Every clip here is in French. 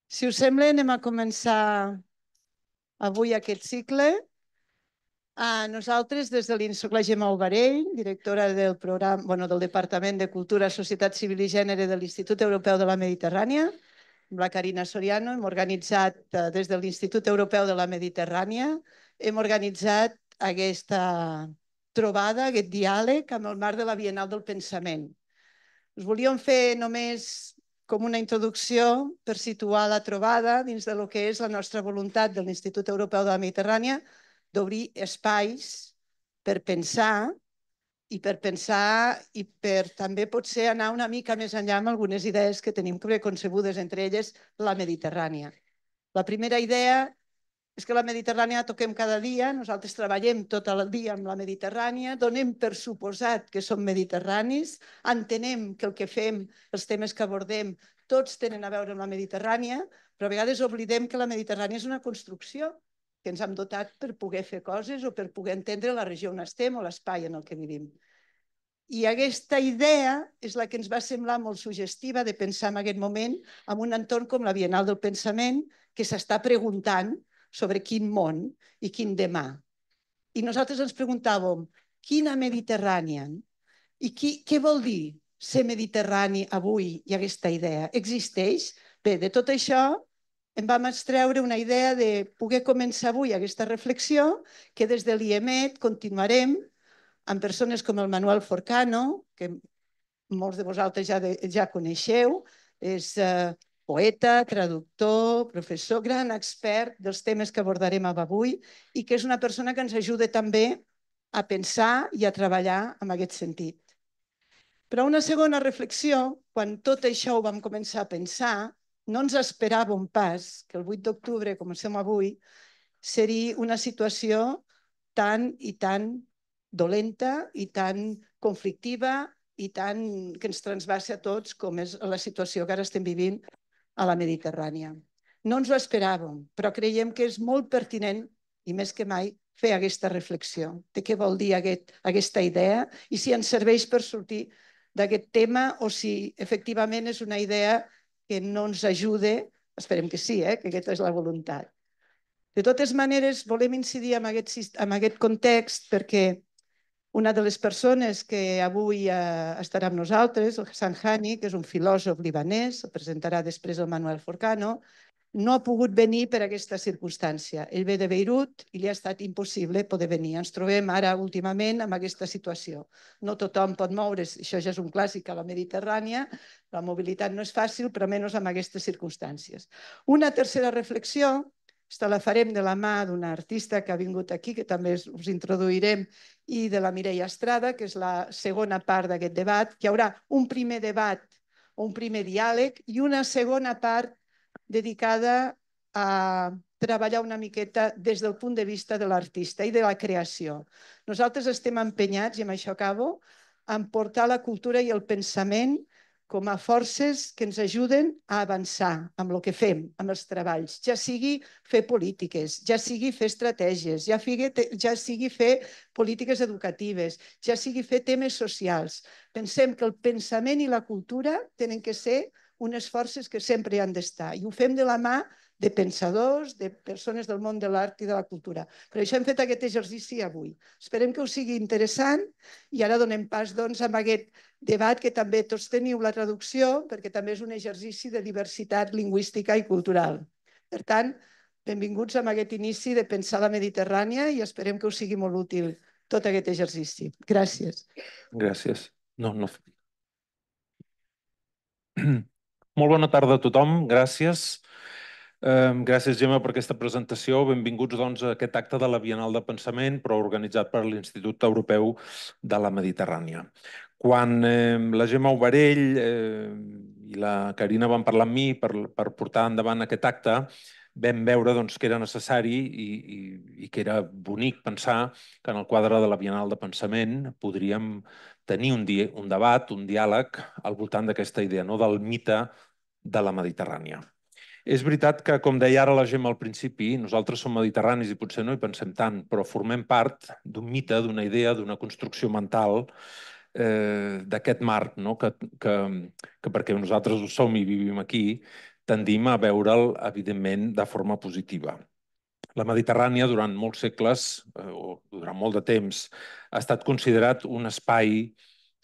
Si us sembla, anem a començar avui aquest cicle. Nosaltres, des de soc la Gemma Albarell, directora del programa, del Departament de Cultura, Societat Civil i Gènere de l'Institut Europeu de la Mediterrània, amb la Carina Soriano. Hem organitzat, des de l'Institut Europeu de la Mediterrània, hem organitzat aquesta trobada, aquest diàleg, amb el marc de la Bienal del Pensament. Us volíem fer només com una introducció per situar la trobada dins de lo que és la nostra voluntat de l'Institut Europeu de la Mediterrània d'obrir espais per pensar i per també potser anar una mica més enllà amb algunes idees que tenim preconcebudes, entre elles la Mediterrània. La primera idea és que la Mediterrània la toquem cada dia, nosaltres treballem tot el dia amb la Mediterrània, donem per suposat que som mediterranis, entenem que el que fem, els temes que abordem, tots tenen a veure amb la Mediterrània, però a vegades oblidem que la Mediterrània és una construcció que ens hem dotat per poder fer coses o per poder entendre la regió on estem o l'espai en el que vivim. I aquesta idea és la que ens va semblar molt suggestiva de pensar en aquest moment en un entorn com la Bienal del Pensament, que s'està preguntant sobre quin món i quin demà. I nosaltres ens preguntàvem, quina Mediterrània? I què vol dir ser mediterrani avui i aquesta idea? Existeix? Bé, de tot això em vam extreure una idea de poder començar avui aquesta reflexió que des de l'IEMET continuarem amb persones com el Manuel Forcano, que molts de vosaltres ja coneixeu, és poeta, traductor, professor, gran expert dels temes que abordarem avui i que és una persona que ens ajuda també a pensar i a treballar en aquest sentit. Però una segona reflexió, quan tot això ho vam començar a pensar, no ens esperàvem pas que el 8 d'octubre, com som avui, seria una situació tan i tan dolenta i tan conflictiva i tan que ens transvasa a tots com és la situació que ara estem vivint a la Mediterrània. No ens ho esperàvem, però creiem que és molt pertinent i més que mai fer aquesta reflexió de què vol dir aquesta idea i si ens serveix per sortir d'aquest tema o si efectivament és una idea que no ens ajuda, esperem que sí, que aquesta és la voluntat. De totes maneres, volem incidir en aquest context perquè una de les persones que avui estarà amb nosaltres, el Hassan Hani, que és un filòsof libanès, el presentarà després el Manuel Forcano, no ha pogut venir per aquesta circumstància. Ell ve de Beirut i li ha estat impossible poder venir. Ens trobem ara últimament amb aquesta situació. No tothom pot moure's, això ja és un clàssic a la Mediterrània, la mobilitat no és fàcil, però menys amb aquestes circumstàncies. Una tercera reflexió, aquesta la farem de la mà d'una artista que ha vingut aquí, que també us introduirem, i de la Mireia Estrada, que és la segona part d'aquest debat, que hi haurà un primer debat, un primer diàleg i una segona part dedicada a treballar una miqueta des del punt de vista de l'artista i de la creació. Nosaltres estem empenyats, i amb això acabo, en portar la cultura i el pensament com a forces que ens ajuden a avançar amb el que fem, amb els treballs, ja sigui fer polítiques, ja sigui fer estratègies, ja sigui fer polítiques educatives, ja sigui fer temes socials. Pensem que el pensament i la cultura tenen que ser unes forces que sempre hi han d'estar. I ho fem de la mà de pensadors, de persones del món de l'art i de la cultura. Per això hem fet aquest exercici avui. Esperem que us sigui interessant i ara donem pas doncs, a aquest debat que també tots teniu la traducció perquè també és un exercici de diversitat lingüística i cultural. Per tant, benvinguts a aquest inici de pensar la Mediterrània i esperem que us sigui molt útil tot aquest exercici. Gràcies. Gràcies. Molt bona tarda a tothom, gràcies. Gràcies, Gemma, per aquesta presentació. Benvinguts doncs, a aquest acte de la Bienal de Pensament, però organitzat per l'Institut Europeu de la Mediterrània. Quan la Gemma Ovarell i la Carina van parlar amb mi per portar endavant aquest acte, vam veure doncs, que era necessari i que era bonic pensar que en el quadre de la Bienal de Pensament podríem tenir un debat, un diàleg al voltant d'aquesta idea, no? Del mite de la Mediterrània. És veritat que, com deia ara la Gemma al principi, nosaltres som mediterranis i potser no hi pensem tant, però formem part d'un mite, d'una idea, d'una construcció mental d'aquest marc, no? que perquè nosaltres ho som i vivim aquí, tendim a veure'l, evidentment, de forma positiva. La Mediterrània, durant molts segles, o durant molt de temps, ha estat considerat un espai,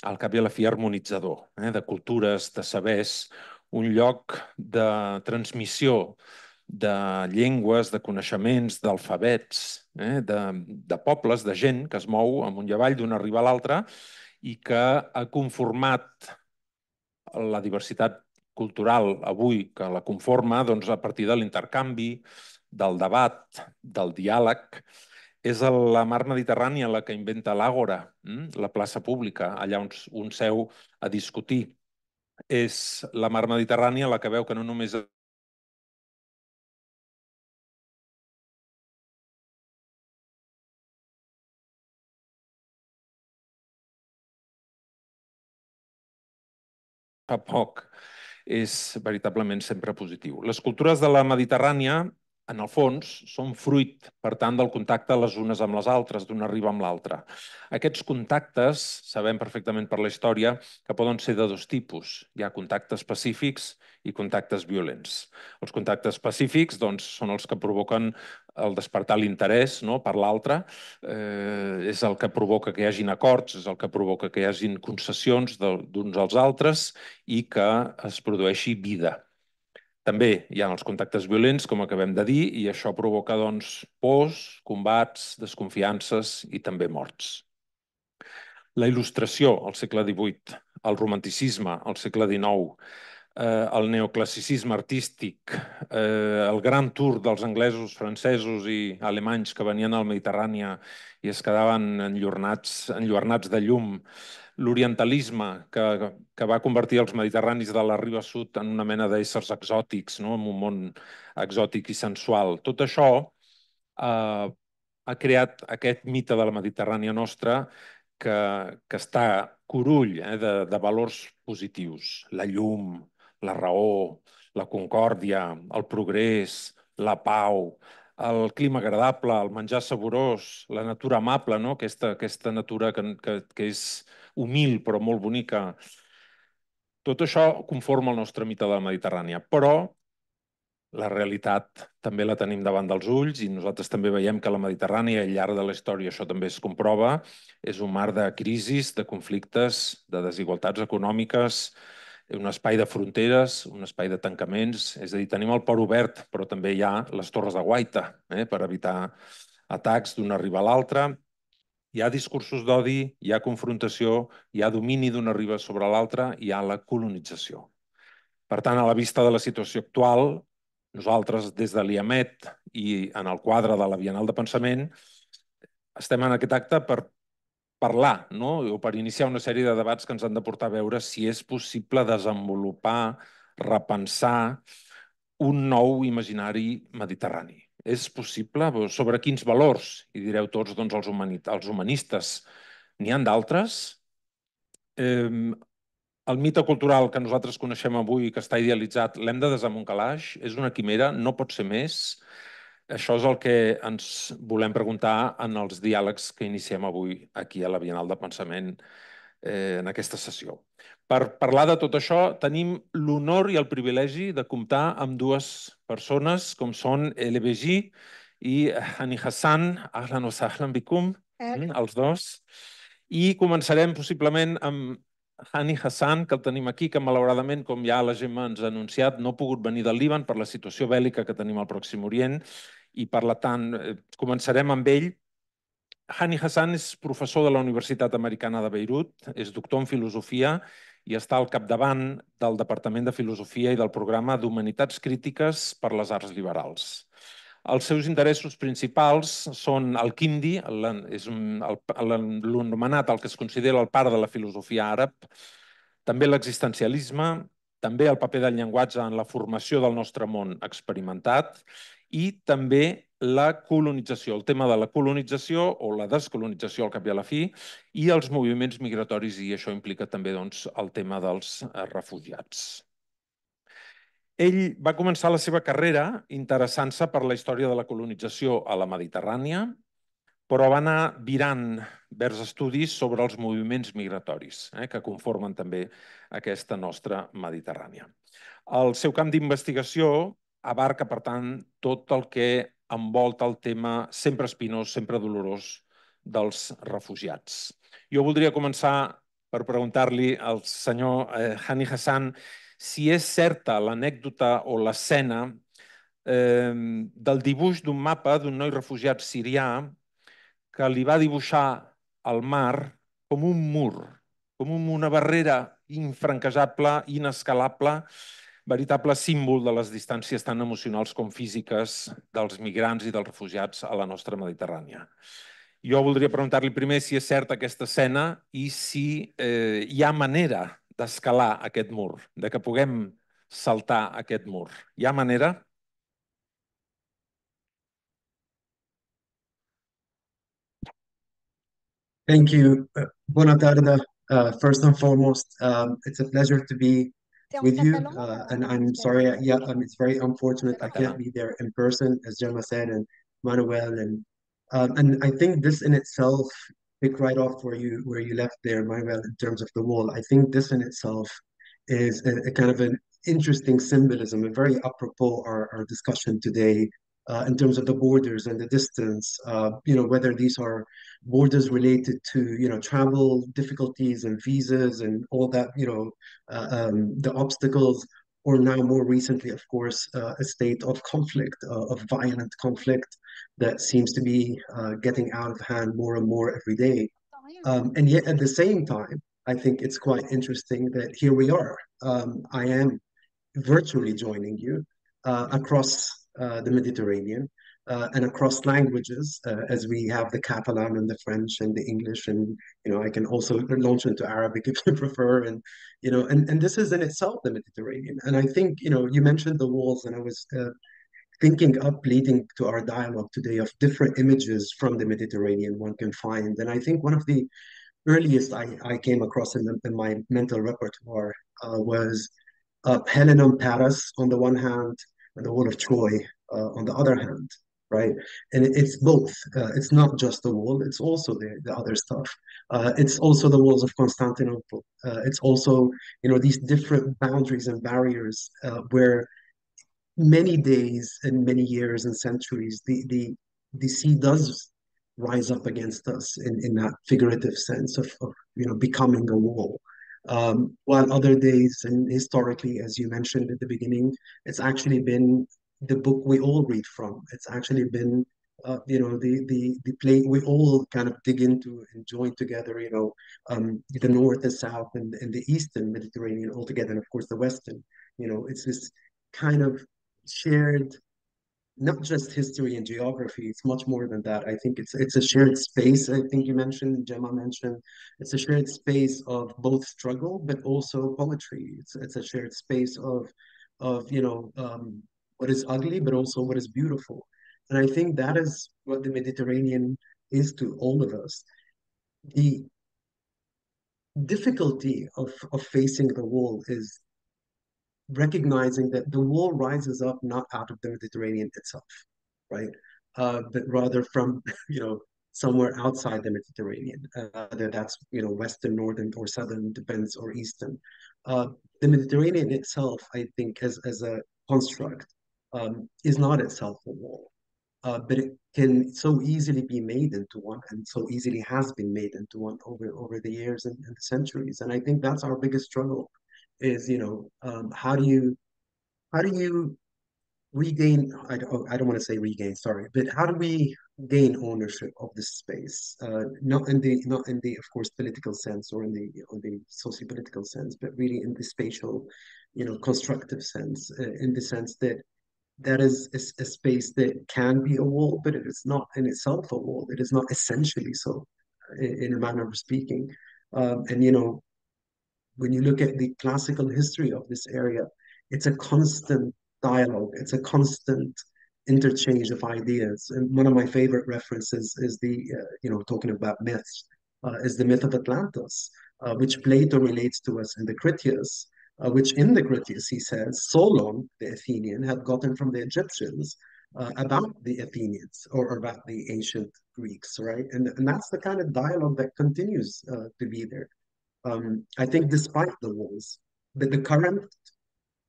al cap i a la fi, harmonitzador, de cultures, de sabers, un lloc de transmissió de llengües, de coneixements, d'alfabets, de pobles, de gent que es mou amunt i avall d'una riba a l'altra i que ha conformat la diversitat cultural avui que la conforma a partir de l'intercanvi, del debat, del diàleg. És la mar Mediterrània la que inventa l'àgora, la plaça pública, allà on un seu a discutir. És la mar Mediterrània la que veu que no només fa poc, és veritablement sempre positiu. Les cultures de la Mediterrània, en el fons, són fruit, per tant, del contacte les unes amb les altres, d'una riba amb l'altra. Aquests contactes, sabem perfectament per la història, que poden ser de dos tipus. Hi ha contactes pacífics i contactes violents. Els contactes pacífics són els que provoquen el despertar l'interès per l'altre, és el que provoca que hi hagin acords, és el que provoca que hi hagin concessions d'uns als altres i que es produeixi vida. També hi ha els contactes violents, com acabem de dir, i això provoca pors, combats, desconfiances i també morts. La il·lustració al segle XVIII, el romanticisme al segle XIX, el neoclassicisme artístic, el gran tour dels anglesos, francesos i alemanys que venien al Mediterrània i es quedaven enlluernats de llum, l'orientalisme que va convertir els mediterranis de la riba sud en una mena d'éssers exòtics, en un món exòtic i sensual. Tot això ha creat aquest mite de la Mediterrània nostra que està curull de valors positius. La llum, la raó, la concòrdia, el progrés, la pau, el clima agradable, el menjar saborós, la natura amable, aquesta natura que és humil però molt bonica. Tot això conforma el nostre mite de la Mediterrània, però la realitat també la tenim davant dels ulls i nosaltres també veiem que la Mediterrània, al llarg de la història, això també es comprova, és un mar de crisis, de conflictes, de desigualtats econòmiques, un espai de fronteres, un espai de tancaments, és a dir, tenim el port obert, però també hi ha les torres de guaita per evitar atacs d'una riba a l'altra. Hi ha discursos d'odi, hi ha confrontació, hi ha domini d'una riba sobre l'altra, hi ha la colonització. Per tant, a la vista de la situació actual, nosaltres, des de l'IAMET i en el quadre de la Bienal de Pensament, estem en aquest acte per parlar, o per iniciar una sèrie de debats que ens han de portar a veure si és possible desenvolupar, repensar un nou imaginari mediterrani. És possible? Sobre quins valors? I direu tots, els humanistes. N'hi ha d'altres? El mite cultural que nosaltres coneixem avui, que està idealitzat, l'hem de desar amb un calaix? És una quimera? No pot ser més? Això és el que ens volem preguntar en els diàlegs que iniciem avui aquí a la Bienal de Pensament en aquesta sessió. Per parlar de tot això, tenim l'honor i el privilegi de comptar amb dues persones, com són LBG i Hani Hassan. Ahlan wa sahlan bikum, els dos. I començarem possiblement amb Hani Hassan, que el tenim aquí, que malauradament, com ja la Gemma ens ha anunciat, no ha pogut venir del Líban per la situació bèl·lica que tenim al Pròxim Orient i, per tant, començarem amb ell. Hani Hassan és professor de la Universitat Americana de Beirut, és doctor en filosofia i està al capdavant del Departament de Filosofia i del programa d'Humanitats Crítiques per les Arts Liberals. Els seus interessos principals són el quindi, és l'anomenat el que es considera el pare de la filosofia àrab, també l'existencialisme, també el paper del llenguatge en la formació del nostre món experimentat i també la colonització, el tema de la colonització o la descolonització al cap i a la fi i els moviments migratoris, i això implica també el tema dels refugiats. Ell va començar la seva carrera interessant-se per la història de la colonització a la Mediterrània, però va anar virant vers estudis sobre els moviments migratoris que conformen també aquesta nostra Mediterrània. El seu camp d'investigació abarca, per tant, tot el que envolta el tema sempre espinós, sempre dolorós dels refugiats. Jo voldria començar per preguntar-li al senyor Hani Hassan si és certa l'anècdota o l'escena del dibuix d'un mapa d'un noi refugiat sirià que li va dibuixar el mar com un mur, com una barrera infranquejable, inescalable, veritable símbol de les distàncies tan emocionals com físiques dels migrants i dels refugiats a la nostra Mediterrània. Jo voldria preguntar-li primer si és certa aquesta escena i si hi ha manera d'escalar aquest mur, de que puguem saltar aquest mur. Hi ha manera? Thank you. Buona tarda. First and foremost, it's a pleasure to be with you. And I'm sorry, it's very unfortunate I can't be there in person, as Gemma said, and Manuel. And I think this in itself, pick right off where you left there, Manuel, in terms of the wall. I think this in itself is a kind of an interesting symbolism, and very apropos our discussion today in terms of the borders and the distance, whether these are borders related to, travel difficulties and visas and all that, the obstacles, or now more recently, of course, a state of conflict, of violent conflict that seems to be getting out of hand more and more every day. And yet at the same time, I think it's quite interesting that here we are. I am virtually joining you across the Mediterranean and across languages, as we have the Catalan and the French and the English, and I can also launch into Arabic if you prefer, and and this is in itself the Mediterranean. And I think you mentioned the walls, and I was thinking up leading to our dialogue today of different images from the Mediterranean one can find, and I think one of the earliest I came across in my mental repertoire was Helena and Paris on the one hand, and the Wall of Troy on the other hand, right? And it's both. It's not just the wall; it's also the other stuff. It's also the walls of Constantinople. It's also these different boundaries and barriers where many days and many years and centuries the sea does rise up against us in that figurative sense of becoming a wall. While other days, and historically, as you mentioned at the beginning, it's actually been the book we all read from. It's actually been the play we all kind of dig into and join together, the North and South and the Eastern Mediterranean all together, and of course the Western. It's this kind of shared, not just history and geography, it's much more than that. I think it's a shared space. I think you mentioned, Gemma mentioned, it's a shared space of both struggle but also poetry. It's a shared space of what is ugly but also what is beautiful. And I think that is what the Mediterranean is to all of us. The difficulty of facing the wall is recognizing that the wall rises up not out of the Mediterranean itself, right? But rather from, somewhere outside the Mediterranean, whether that's, Western, Northern, or Southern, depends, or Eastern. The Mediterranean itself, I think, as a construct, is not itself a wall. But it can so easily be made into one, and so easily has been made into one over the years and the centuries. And I think that's our biggest struggle is, how do you regain, I don't want to say regain, sorry, but how do we gain ownership of this space? Not in the of course political sense or in the socio-political sense, but really in the spatial, constructive sense, in the sense that that is a space that can be a wall, but it is not in itself a wall. It is not essentially so, in a manner of speaking. And when you look at the classical history of this area, it's a constant dialogue, it's a constant interchange of ideas. And one of my favorite references is talking about myths, is the myth of Atlantis, which Plato relates to us in the Critias, which in the Critias he says Solon, the Athenian, had gotten from the Egyptians about the Athenians or about the ancient Greeks, right? And that's the kind of dialogue that continues to be there. I think despite the walls, the current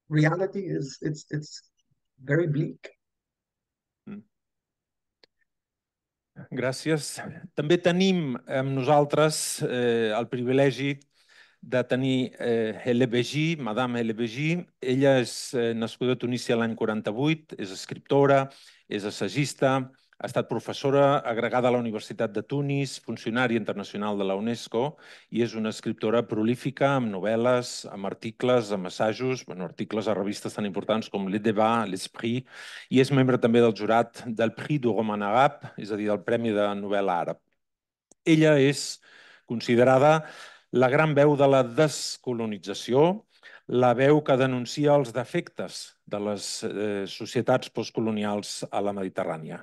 reality is it's very bleak. Gràcies. També tenim amb nosaltres el privilegi de tenir Hele Beji, Madame Hele Beji. Ella és nascuda a Tunísia l'any 48, és escriptora, és assagista, ha estat professora agregada a la Universitat de Tunis, funcionària internacional de la UNESCO i és una escriptora prolífica amb novel·les, amb articles, amb assajos, articles a revistes tan importants com Le Débat, L'Esprit, i és membre també del jurat del Prix du Roman Arabe, és a dir, del Premi de Novel·la Àrab. Ella és considerada la gran veu de la descolonització, la veu que denuncia els defectes de les societats postcolonials a la Mediterrània.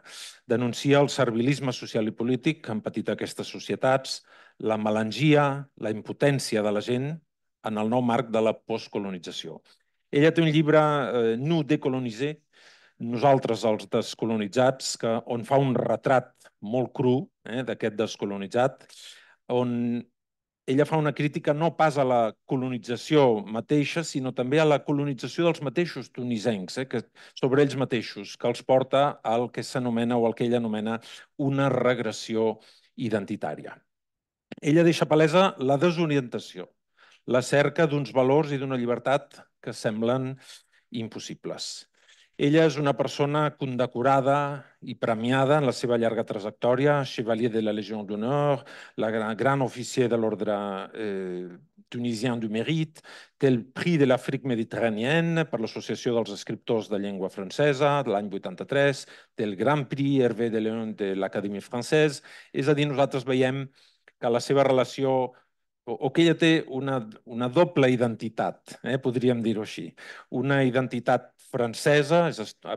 Denuncia el servilisme social i polític que han patit aquestes societats, la melangia, la impotència de la gent en el nou marc de la postcolonització. Ella té un llibre, Nous décolonisés, nosaltres els descolonitzats, on fa un retrat molt cru d'aquest descolonitzat, on ella fa una crítica no pas a la colonització mateixa, sinó també a la colonització dels mateixos tunisencs, sobre ells mateixos, que els porta al que s'anomena o al que ella anomena una regressió identitària. Ella deixa palesa la desorientació, la cerca d'uns valors i d'una llibertat que semblen impossibles. Ella és una persona condecorada i premiada en la seva llarga trajectòria, Chevalier de la Légion d'Honneur, gran officier de l'ordre tunisien du Mérite, té el Prix de l'Afrique méditerranéenne per l'Associació dels Escriptors de Llengua Francesa de l'any 83, té el Grand Prix Hervé de Léon de l'Académie Française. És a dir, nosaltres veiem que la seva relació o que ella té una doble identitat, podríem dir-ho així. Una identitat francesa,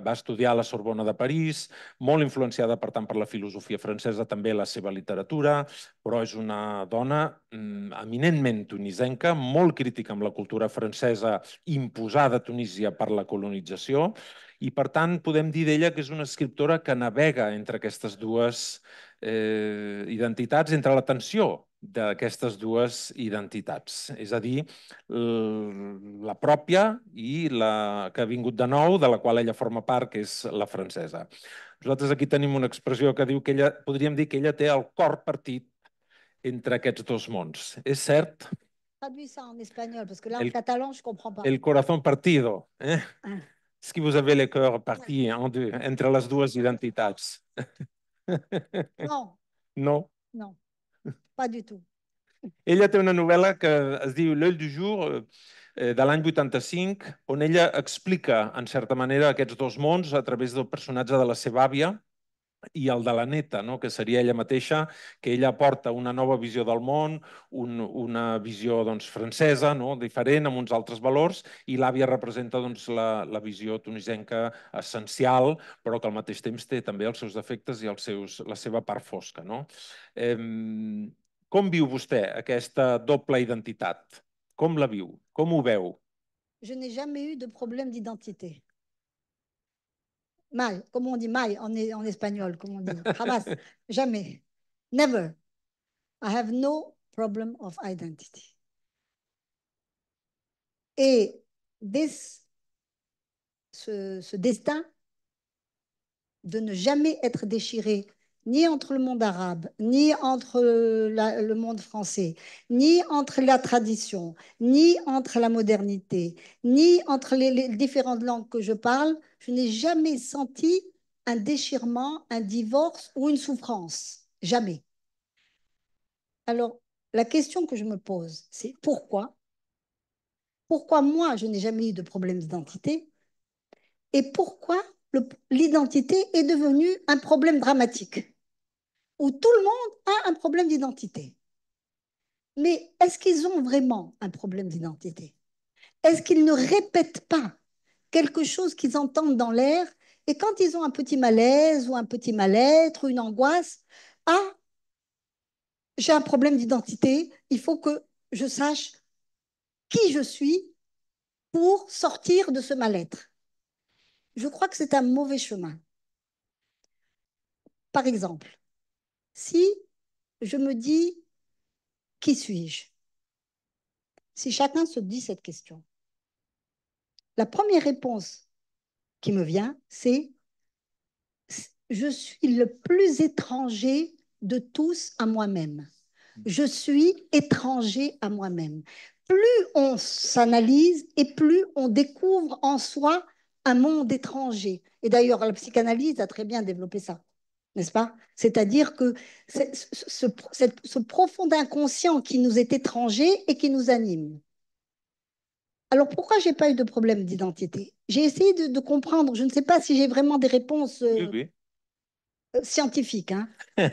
va estudiar a la Sorbona de París, molt influenciada, per tant, per la filosofia francesa, també la seva literatura, però és una dona eminentment tunisenca, molt crítica amb la cultura francesa imposada a Tunísia per la colonització, i, per tant, podem dir d'ella que és una escriptora que navega entre aquestes dues identitats, entre la tensió d'aquestes dues identitats. És a dir, la pròpia i la que ha vingut de nou, de la qual ella forma part, que és la francesa. Nosaltres aquí tenim una expressió que diu que ella, podríem dir que ella té el cor partit entre aquests dos mons. És cert? Traduis ça en espagnol, parce que là, en catalan, je ne comprends pas. El corazón partido. Est-ce que vous avez le cœur parti en deux, entre les dues identitats? Non. No? Non, pas du tout. Ella té una novel·la que es diu L'œil du jour, de l'any 85, on ella explica, en certa manera, aquests dos mons a través del personatge de la seva àvia i el de la neta, que seria ella mateixa, que ella aporta una nova visió del món, una visió francesa, diferent, amb uns altres valors, i l'àvia representa la visió tunisenca essencial, però que al mateix temps té també els seus defectes i la seva part fosca. Com viu vostè aquesta doble identitat? Com la viu? Com ho veu? Je n'ai jamais eu de problème d'identité. Mal, comme on dit mal en espagnol, comme on dit. Jamás, jamais. Never. I have no problem of identity. Et ce destin de ne jamais être déchiré ni entre le monde arabe, ni entre le monde français, ni entre la tradition, ni entre la modernité, ni entre les différentes langues que je parle, je n'ai jamais senti un déchirement, un divorce ou une souffrance. Jamais. Alors, la question que je me pose, c'est pourquoi? Pourquoi moi, je n'ai jamais eu de problème d'identité? Et pourquoi l'identité est devenue un problème dramatique? Où tout le monde a un problème d'identité. Mais est-ce qu'ils ont vraiment un problème d'identité? Est-ce qu'ils ne répètent pas quelque chose qu'ils entendent dans l'air et quand ils ont un petit malaise ou un petit mal-être ou une angoisse, ah, j'ai un problème d'identité, il faut que je sache qui je suis pour sortir de ce mal-être. Je crois que c'est un mauvais chemin. Par exemple, si je me dis qui suis-je? Si chacun se dit cette question, La première réponse qui me vient, c'est je suis le plus étranger de tous à moi-même. Je suis étranger à moi-même. Plus on s'analyse et plus on découvre en soi un monde étranger. Et d'ailleurs, la psychanalyse a très bien développé ça, n'est-ce pas? C'est-à-dire que ce profond inconscient qui nous est étranger et qui nous anime. Alors pourquoi j'ai pas eu de problème d'identité? J'ai essayé de comprendre. Je ne sais pas si j'ai vraiment des réponses Oui, scientifiques, hein. oui.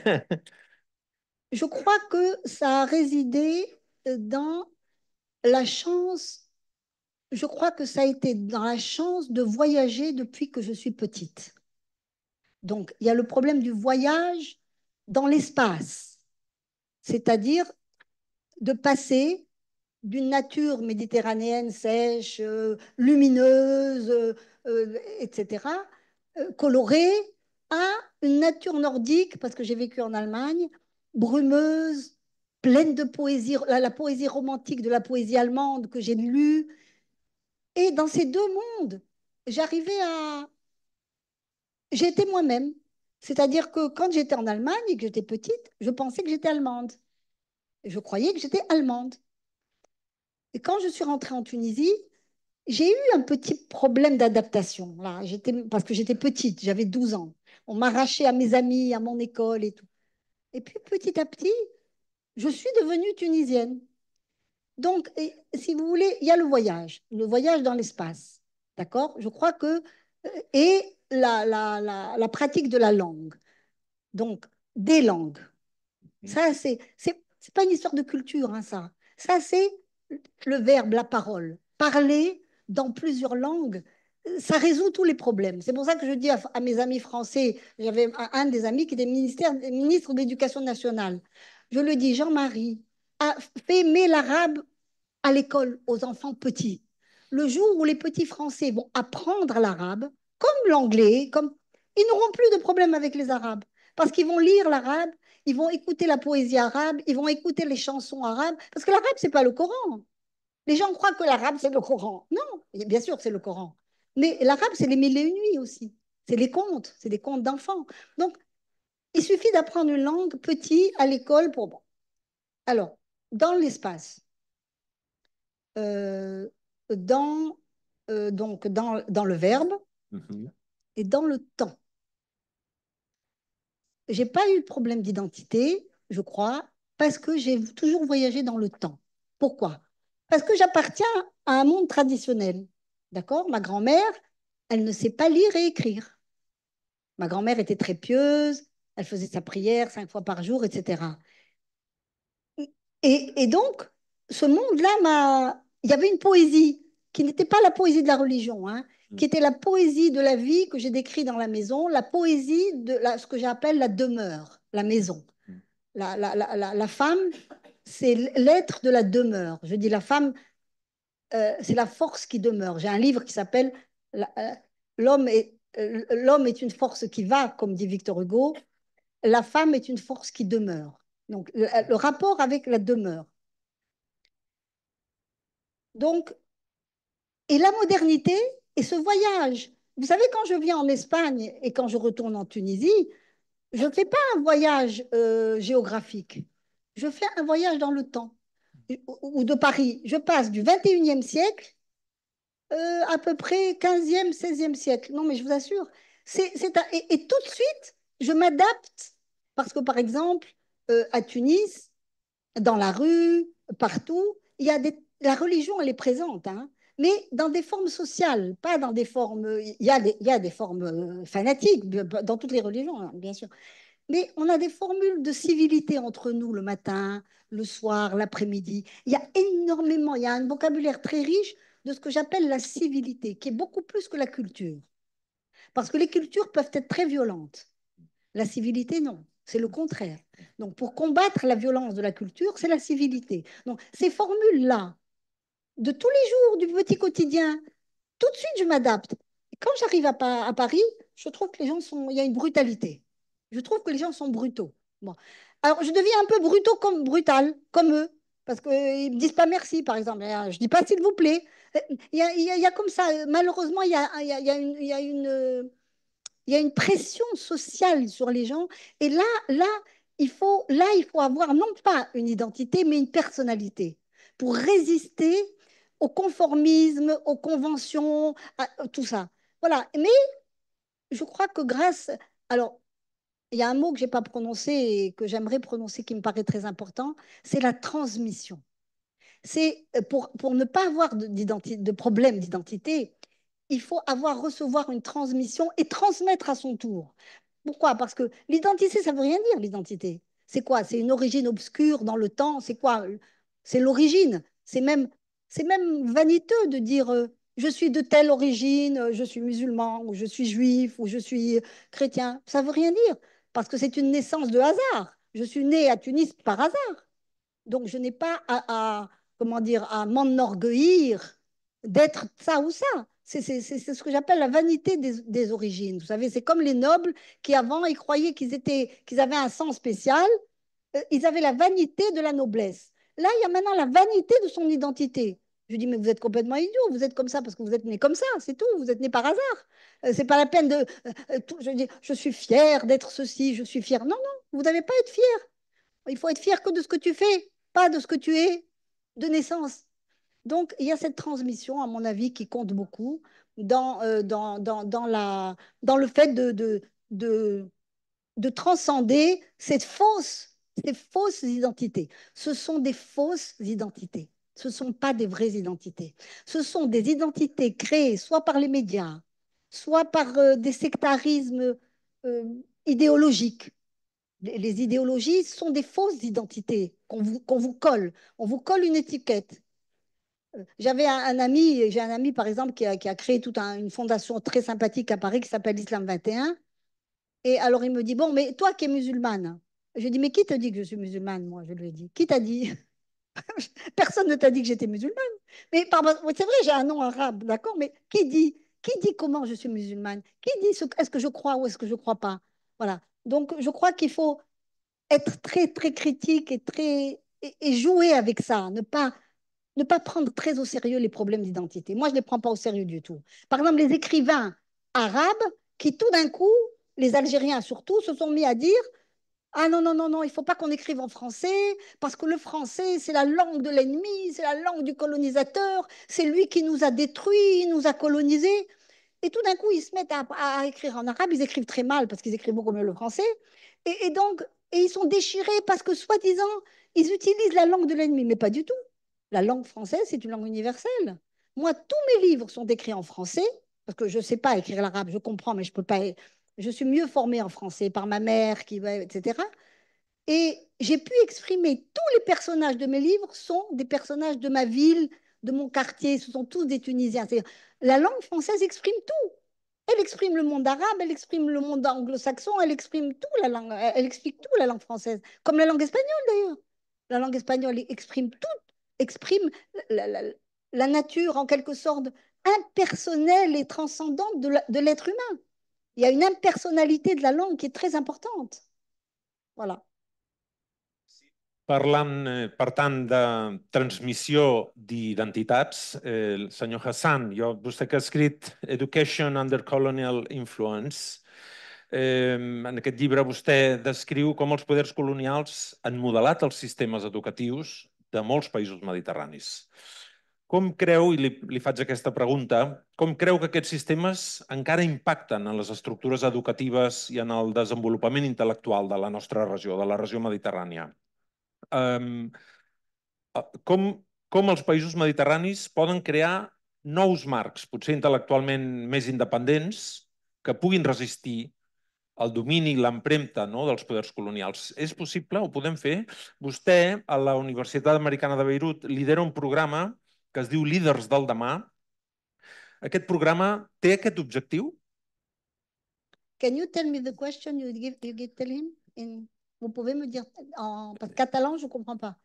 Je crois que ça a résidé dans la chance. Je crois que ça a été dans la chance de voyager depuis que je suis petite. Donc, il y a le problème du voyage dans l'espace, c'est-à-dire de passer d'une nature méditerranéenne sèche, lumineuse, etc., colorée, à une nature nordique, parce que j'ai vécu en Allemagne, brumeuse, pleine de poésie, la poésie romantique de la poésie allemande que j'ai lue. Et dans ces deux mondes, j'arrivais à... J'étais moi-même. C'est-à-dire que quand j'étais en Allemagne et que j'étais petite, je pensais que j'étais allemande. Je croyais que j'étais allemande. Et quand je suis rentrée en Tunisie, j'ai eu un petit problème d'adaptation. Là, parce que j'étais petite, j'avais 12 ans. On m'arrachait à mes amis, à mon école et tout. Et puis petit à petit, je suis devenue tunisienne. Donc, si vous voulez, il y a le voyage dans l'espace. D'accord? Je crois que. Et la pratique de la langue. Donc, des langues. Ça, c'est pas une histoire de culture, hein, ça. Ça, c'est le verbe, la parole. Parler dans plusieurs langues, ça résout tous les problèmes. C'est pour ça que je dis à mes amis français, j'avais un des amis qui était ministre de l'Éducation nationale. Je lui dis, Jean-Marie, fais aimer l'arabe à l'école aux enfants petits. Le jour où les petits Français vont apprendre l'arabe, comme l'anglais, ils n'auront plus de problème avec les Arabes. Parce qu'ils vont lire l'arabe, ils vont écouter la poésie arabe, ils vont écouter les chansons arabes. Parce que l'arabe, c'est pas le Coran. Les gens croient que l'arabe, c'est le Coran. Non, bien sûr, c'est le Coran. Mais l'arabe, c'est les mille et une nuits aussi. C'est des contes d'enfants. Donc, il suffit d'apprendre une langue petit à l'école pour... Bon. Alors, dans l'espace, euh, dans, donc dans le verbe et dans le temps. J'ai pas eu de problème d'identité, je crois, parce que j'ai toujours voyagé dans le temps. Pourquoi? Parce que j'appartiens à un monde traditionnel. D'accord? Ma grand-mère, elle ne sait pas lire et écrire. Ma grand-mère était très pieuse, elle faisait sa prière 5 fois par jour, etc. Et donc, ce monde-là Il y avait une poésie qui n'était pas la poésie de la religion, hein, qui était la poésie de la vie que j'ai décrite dans la maison, la poésie de ce que j'appelle la demeure, la maison. La femme, c'est l'être de la demeure. Je dis la femme, c'est la force qui demeure. J'ai un livre qui s'appelle L'homme est une force qui va, comme dit Victor Hugo. La femme est une force qui demeure. Donc, le rapport avec la demeure. Donc, et la modernité et ce voyage. Vous savez, quand je viens en Espagne et quand je retourne en Tunisie, je ne fais pas un voyage géographique. Je fais un voyage dans le temps. Ou de Paris. Je passe du 21e siècle à peu près 15e, 16e siècle. Non, mais je vous assure. Et tout de suite, je m'adapte. Parce que, par exemple, à Tunis, dans la rue, partout, la religion, elle est présente, hein, mais dans des formes sociales, pas dans des formes... il y a des formes fanatiques dans toutes les religions, hein, bien sûr. Mais on a des formules de civilité entre nous le matin, le soir, l'après-midi. Il y a énormément, il y a un vocabulaire très riche de ce que j'appelle la civilité, qui est beaucoup plus que la culture. Parce que les cultures peuvent être très violentes. La civilité, non. C'est le contraire. Donc, pour combattre la violence de la culture, c'est la civilité. Donc, ces formules-là, de tous les jours, du petit quotidien, tout de suite, je m'adapte. Et quand j'arrive à Paris, je trouve que les gens sont... Il y a une brutalité. Je trouve que les gens sont brutaux. Bon. Alors, je deviens un peu brutal, comme eux, parce qu'ils ne me disent pas merci, par exemple. Je ne dis pas s'il vous plaît. Il y a comme ça, malheureusement, il y a une pression sociale sur les gens. Et il faut avoir non pas une identité, mais une personnalité pour résister au conformisme, aux conventions, à tout ça. Voilà. Mais je crois que alors, il y a un mot que je n'ai pas prononcé et que j'aimerais prononcer qui me paraît très important, c'est la transmission. C'est pour ne pas avoir de problème d'identité, il faut recevoir une transmission et transmettre à son tour. Pourquoi? Parce que l'identité, ça ne veut rien dire, l'identité. C'est quoi? C'est une origine obscure dans le temps. C'est quoi? C'est l'origine. C'est même vaniteux de dire je suis de telle origine, je suis musulman, ou je suis juif, ou je suis chrétien. Ça ne veut rien dire, parce que c'est une naissance de hasard. Je suis né à Tunis par hasard. Donc, je n'ai pas comment dire, à m'enorgueillir d'être ça ou ça. C'est ce que j'appelle la vanité des origines. Vous savez, c'est comme les nobles qui, avant, ils croyaient qu'ils avaient un sang spécial. Ils avaient la vanité de la noblesse. Là, il y a maintenant la vanité de son identité. Je dis, mais vous êtes complètement idiot. Vous êtes comme ça parce que vous êtes né comme ça, c'est tout. Vous êtes né par hasard. C'est pas la peine de. Je dis, je suis fier d'être ceci, je suis fier. Non, non, vous n'avez pas à être fier. Il faut être fier que de ce que tu fais, pas de ce que tu es de naissance. Donc, il y a cette transmission, à mon avis, qui compte beaucoup dans le fait de transcender ces fausses identités. Ce sont des fausses identités. Ce ne sont pas des vraies identités. Ce sont des identités créées soit par les médias, soit par des sectarismes idéologiques. Les idéologies sont des fausses identités qu'on vous colle. On vous colle une étiquette. J'ai un ami par exemple qui a créé une fondation très sympathique à Paris qui s'appelle Islam 21. Et alors il me dit, bon, mais toi qui es musulmane, je lui dis, mais qui te dit que je suis musulmane, moi, je lui ai dit. Qui t'a dit? Personne ne t'a dit que j'étais musulmane. Mais c'est vrai, j'ai un nom arabe, d'accord, mais qui dit comment je suis musulmane? Qui dit est-ce que je crois ou est-ce que je ne crois pas? Voilà. Donc je crois qu'il faut être très, très critique et jouer avec ça, ne pas prendre très au sérieux les problèmes d'identité. Moi, je ne les prends pas au sérieux du tout. Par exemple, les écrivains arabes qui, tout d'un coup, les Algériens surtout, se sont mis à dire ah non, non, non, non, il ne faut pas qu'on écrive en français, parce que le français, c'est la langue de l'ennemi, c'est la langue du colonisateur, c'est lui qui nous a détruits, nous a colonisés. Et tout d'un coup, ils se mettent à écrire en arabe, ils écrivent très mal parce qu'ils écrivent beaucoup mieux le français. Donc, ils sont déchirés parce que, soi-disant, ils utilisent la langue de l'ennemi, mais pas du tout. La langue française, c'est une langue universelle. Moi, tous mes livres sont écrits en français, parce que je ne sais pas écrire l'arabe, je comprends, mais je peux pas. Je suis mieux formée en français par ma mère, etc. Et j'ai pu exprimer tous les personnages de mes livres sont des personnages de ma ville, de mon quartier, ce sont tous des Tunisiens. La langue française exprime tout. Elle exprime le monde arabe, elle exprime le monde anglo-saxon, elle exprime tout la langue, elle explique tout la langue française, comme la langue espagnole d'ailleurs. La langue espagnole exprime tout, exprime la, la- la nature en quelque sorte impersonnelle et transcendante de l'être humain. Il y a une impersonnalité de la langue qui est très importante. Voilà. Per tant, de transmissió d'identitats, el senyor Hassan, vostè que ha escrit Education Under Colonial Influence, en aquest llibre vostè descriu com els poders colonials han modelat els sistemes educatius de molts països mediterranis. Com creu, i li faig aquesta pregunta, com creu que aquests sistemes encara impacten en les estructures educatives i en el desenvolupament intel·lectual de la nostra regió, de la regió mediterrània? Com els països mediterranis poden crear nous marcs, potser intel·lectualment més independents, que puguin resistir el domini i l'empremta dels poders colonials. És possible? Ho podem fer? Vostè, a la Universitat Americana de Beirut, lidera un programa que es diu Líders del Demà. Aquest programa té aquest objectiu? Can you tell me the question tell him Vous pouvez me dire parce que catalan, je ne comprends pas.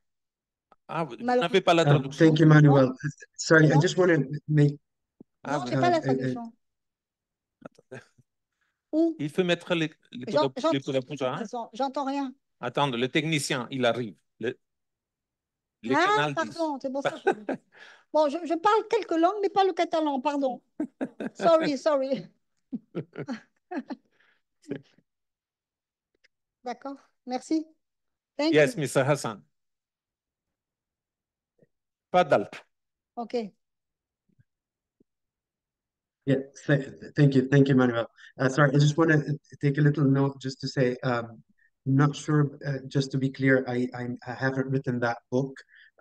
Ah, vous n'avez pas la traduction? Thank you, Manuel. Sorry, I just want to make... Non, je n'ai pas la traduction. Où? Il faut mettre les J'entends rien. Attends, le technicien, il arrive. Les Ah, canaldis. pardon, c'est pour ça que... Bon, je parle quelques langues, mais pas le catalan, pardon. Sorry, sorry. D'accord, merci. Thank Yes, you. Mr. Hassan. Fadal. Okay. Yeah, thank you, Manuel. Sorry, I just want to take a little note just to say, I'm not sure. Just to be clear, I haven't written that book.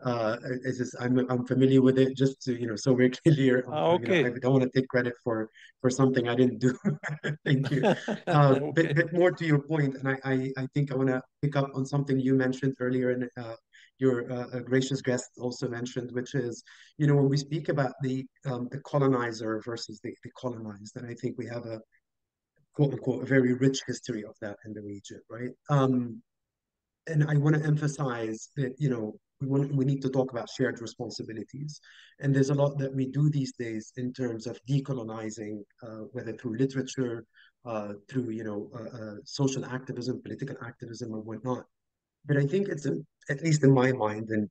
I'm familiar with it. Just to so we're clear. Okay. I don't want to take credit for something I didn't do. Thank you. Okay. Bit more to your point, and I think I want to pick up on something you mentioned earlier, and your gracious guest also mentioned, which is, when we speak about the colonizer versus the colonized, and I think we have a quote unquote a very rich history of that in the region, right? And I want to emphasize that, we need to talk about shared responsibilities. And there's a lot that we do these days in terms of decolonizing, whether through literature, through, social activism, political activism, or whatnot. But I think at least in my mind, and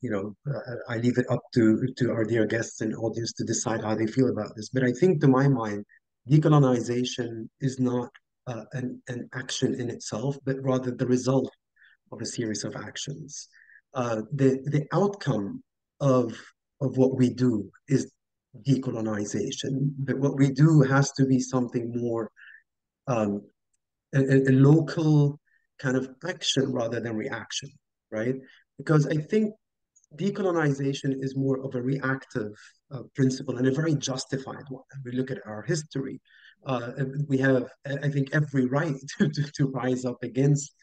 I leave it up to our dear guests and audience to decide how they feel about this. But I think, to my mind, decolonization is not an action in itself, but rather the result of a series of actions. The outcome of what we do is decolonization, but what we do has to be something more, um, a local kind of action rather than reaction, right? Because I think decolonization is more of a reactive principle, and a very justified one. And we look at our history. We have, I think, every right to rise up against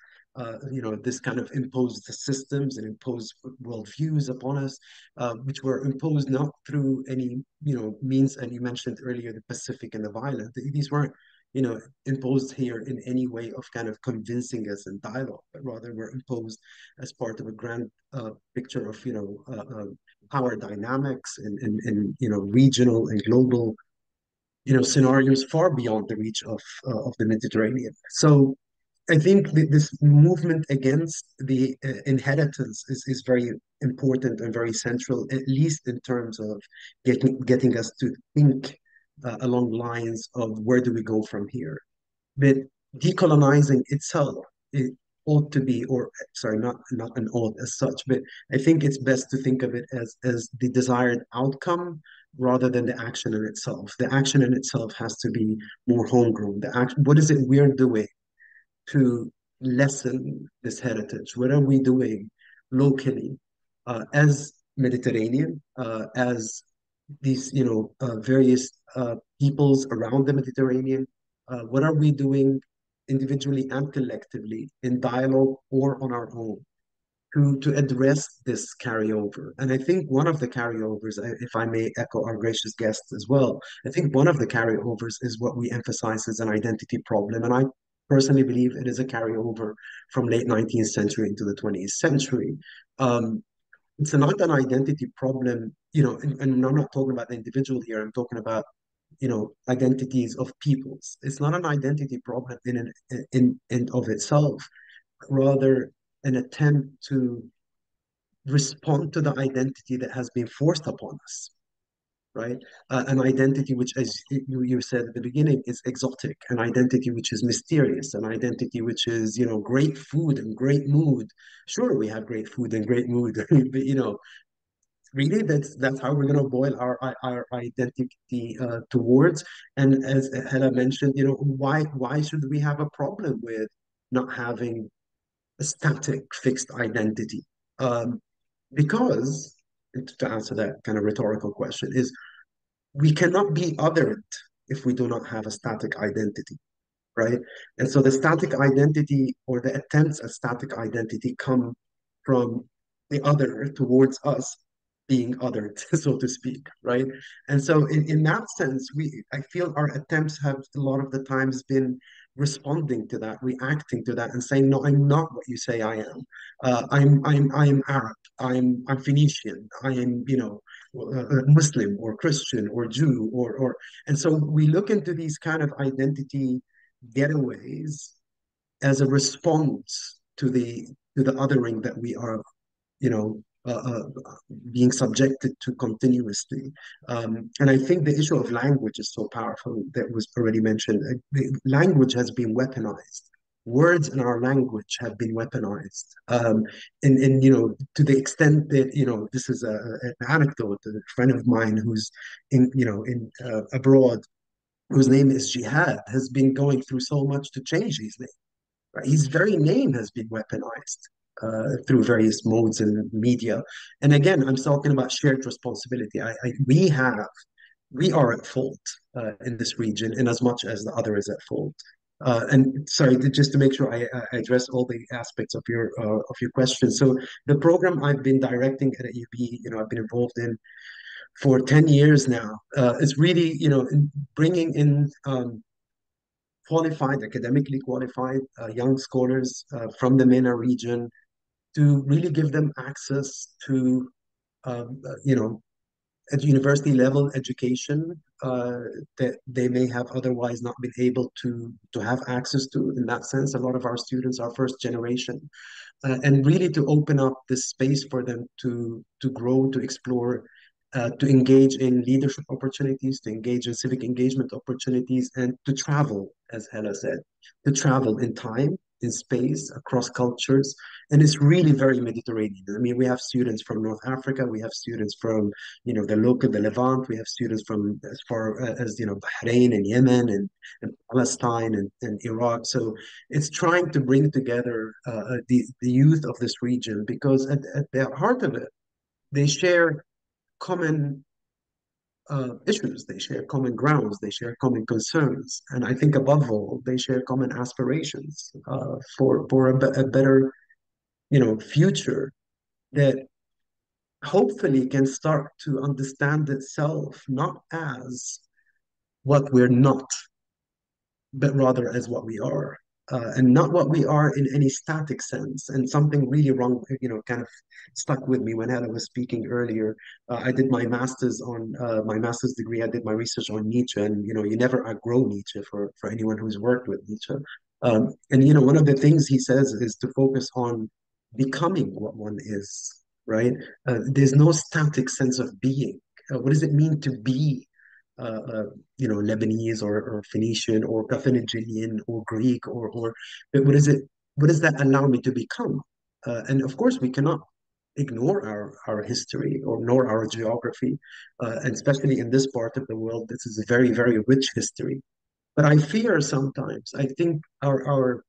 this kind of imposed systems and imposed worldviews upon us, which were imposed not through any, means. And you mentioned earlier the Pacific and the violent. These weren't, imposed here in any way of kind of convincing us in dialogue, but rather were imposed as part of a grand picture of, power dynamics and regional and global, scenarios far beyond the reach of the Mediterranean. So I think this movement against the inheritance is very important and very central, at least in terms of getting us to think along lines of where do we go from here. But decolonizing itself, it ought to be, or sorry, not an ought as such, but I think it's best to think of it as the desired outcome rather than the action in itself. The action in itself has to be more homegrown. The action, what is it we're doing to lessen this heritage? What are we doing locally as Mediterranean, as these, various peoples around the Mediterranean? What are we doing individually and collectively in dialogue or on our own to address this carryover? And I think one of the carryovers, if I may echo our gracious guests as well, I think one of the carryovers is what we emphasize as an identity problem. And I personally believe it is a carryover from late 19th century into the 20th century. It's not an identity problem, and I'm not talking about the individual here. I'm talking about, identities of peoples. It's not an identity problem in and of itself, rather an attempt to respond to the identity that has been forced upon us, right? An identity which, as you said at the beginning, is exotic, an identity which is mysterious, an identity which is, great food and great mood. Sure, we have great food and great mood, but, really that's how we're going to boil our identity towards. And as Hela mentioned, why should we have a problem with not having a static fixed identity? Because, to answer that kind of rhetorical question, is we cannot be othered if we do not have a static identity, right? And so the static identity, or the attempts at static identity, come from the other towards us being othered, so to speak, right? And so in that sense, I feel our attempts have a lot of the times been responding to that, reacting to that, and saying, no, I'm not what you say I am. I'm Arab. I'm Phoenician. I am, Muslim or Christian or Jew or. And so we look into these kind of identity getaways as a response to the othering that we are, being subjected to continuously. And I think the issue of language is so powerful that was already mentioned. The language has been weaponized. Words in our language have been weaponized. And to the extent that, this is an anecdote, a friend of mine who's in abroad, whose name is Jihad, has been going through so much to change his name. Right? His very name has been weaponized through various modes in media. And again, I'm talking about shared responsibility. We are at fault in this region in as much as the other is at fault. And sorry, just to make sure I address all the aspects of your question. So the program I've been directing at AUB, I've been involved in for 10 years now. It's really, bringing in academically qualified young scholars from the MENA region to really give them access to, at university level education that they may have otherwise not been able to have access to. In that sense, a lot of our students are first generation, and really to open up this space for them to grow, to explore, to engage in leadership opportunities, to engage in civic engagement opportunities, and to travel, as Hella said, to travel in time, in space, across cultures. And it's really very Mediterranean. I mean, we have students from North Africa, we have students from, the Levant, we have students from as far as, Bahrain and Yemen and Palestine and Iraq. So it's trying to bring together the youth of this region, because at the heart of it, they share common issues, they share common grounds, they share common concerns, and I think above all, they share common aspirations for a better, future that hopefully can start to understand itself not as what we're not, but rather as what we are. And not what we are in any static sense. And something really wrong, kind of stuck with me when Hannah was speaking earlier. I did my master's degree. I did my research on Nietzsche, and you never outgrow Nietzsche for anyone who's worked with Nietzsche. And one of the things he says is to focus on becoming what one is. Right? There's no static sense of being. What does it mean to be? Lebanese or Phoenician or Carthaginian or Greek or but what does that allow me to become? And of course, we cannot ignore our history or ignore our geography, and especially in this part of the world, this is a very, very rich history. But I fear sometimes, I think our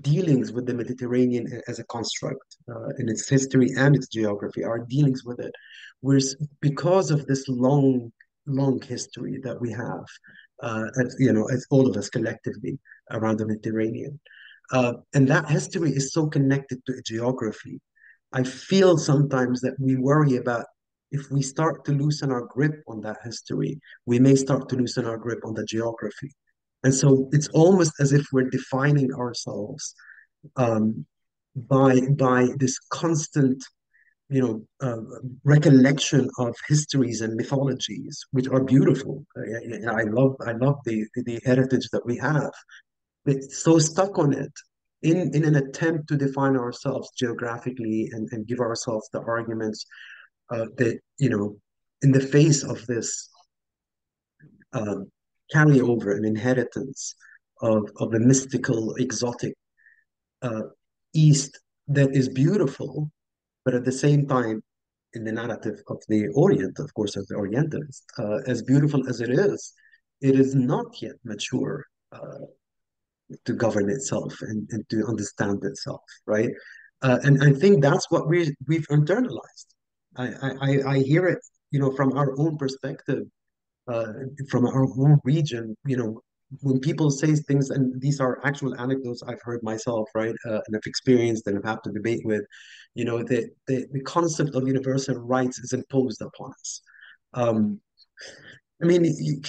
dealings with the Mediterranean as a construct in its history and its geography, our dealings with it, was because of this long history that we have, as all of us collectively around the Mediterranean. And that history is so connected to geography. I feel sometimes that we worry about if we start to loosen our grip on that history, we may start to loosen our grip on the geography. And so it's almost as if we're defining ourselves by this constant recollection of histories and mythologies, which are beautiful. I love the heritage that we have, but so stuck on it in an attempt to define ourselves geographically and give ourselves the arguments that in the face of this carryover and inheritance of the mystical, exotic East that is beautiful, but at the same time, in the narrative of the Orient, of course, of the Orientalists, as beautiful as it is not yet mature to govern itself and to understand itself, right? And I think that's what we've internalized. I hear it, from our own perspective, from our own region, when people say things, and these are actual anecdotes I've heard myself, right, and I've experienced and I've had to debate with, the concept of universal rights is imposed upon us. I mean,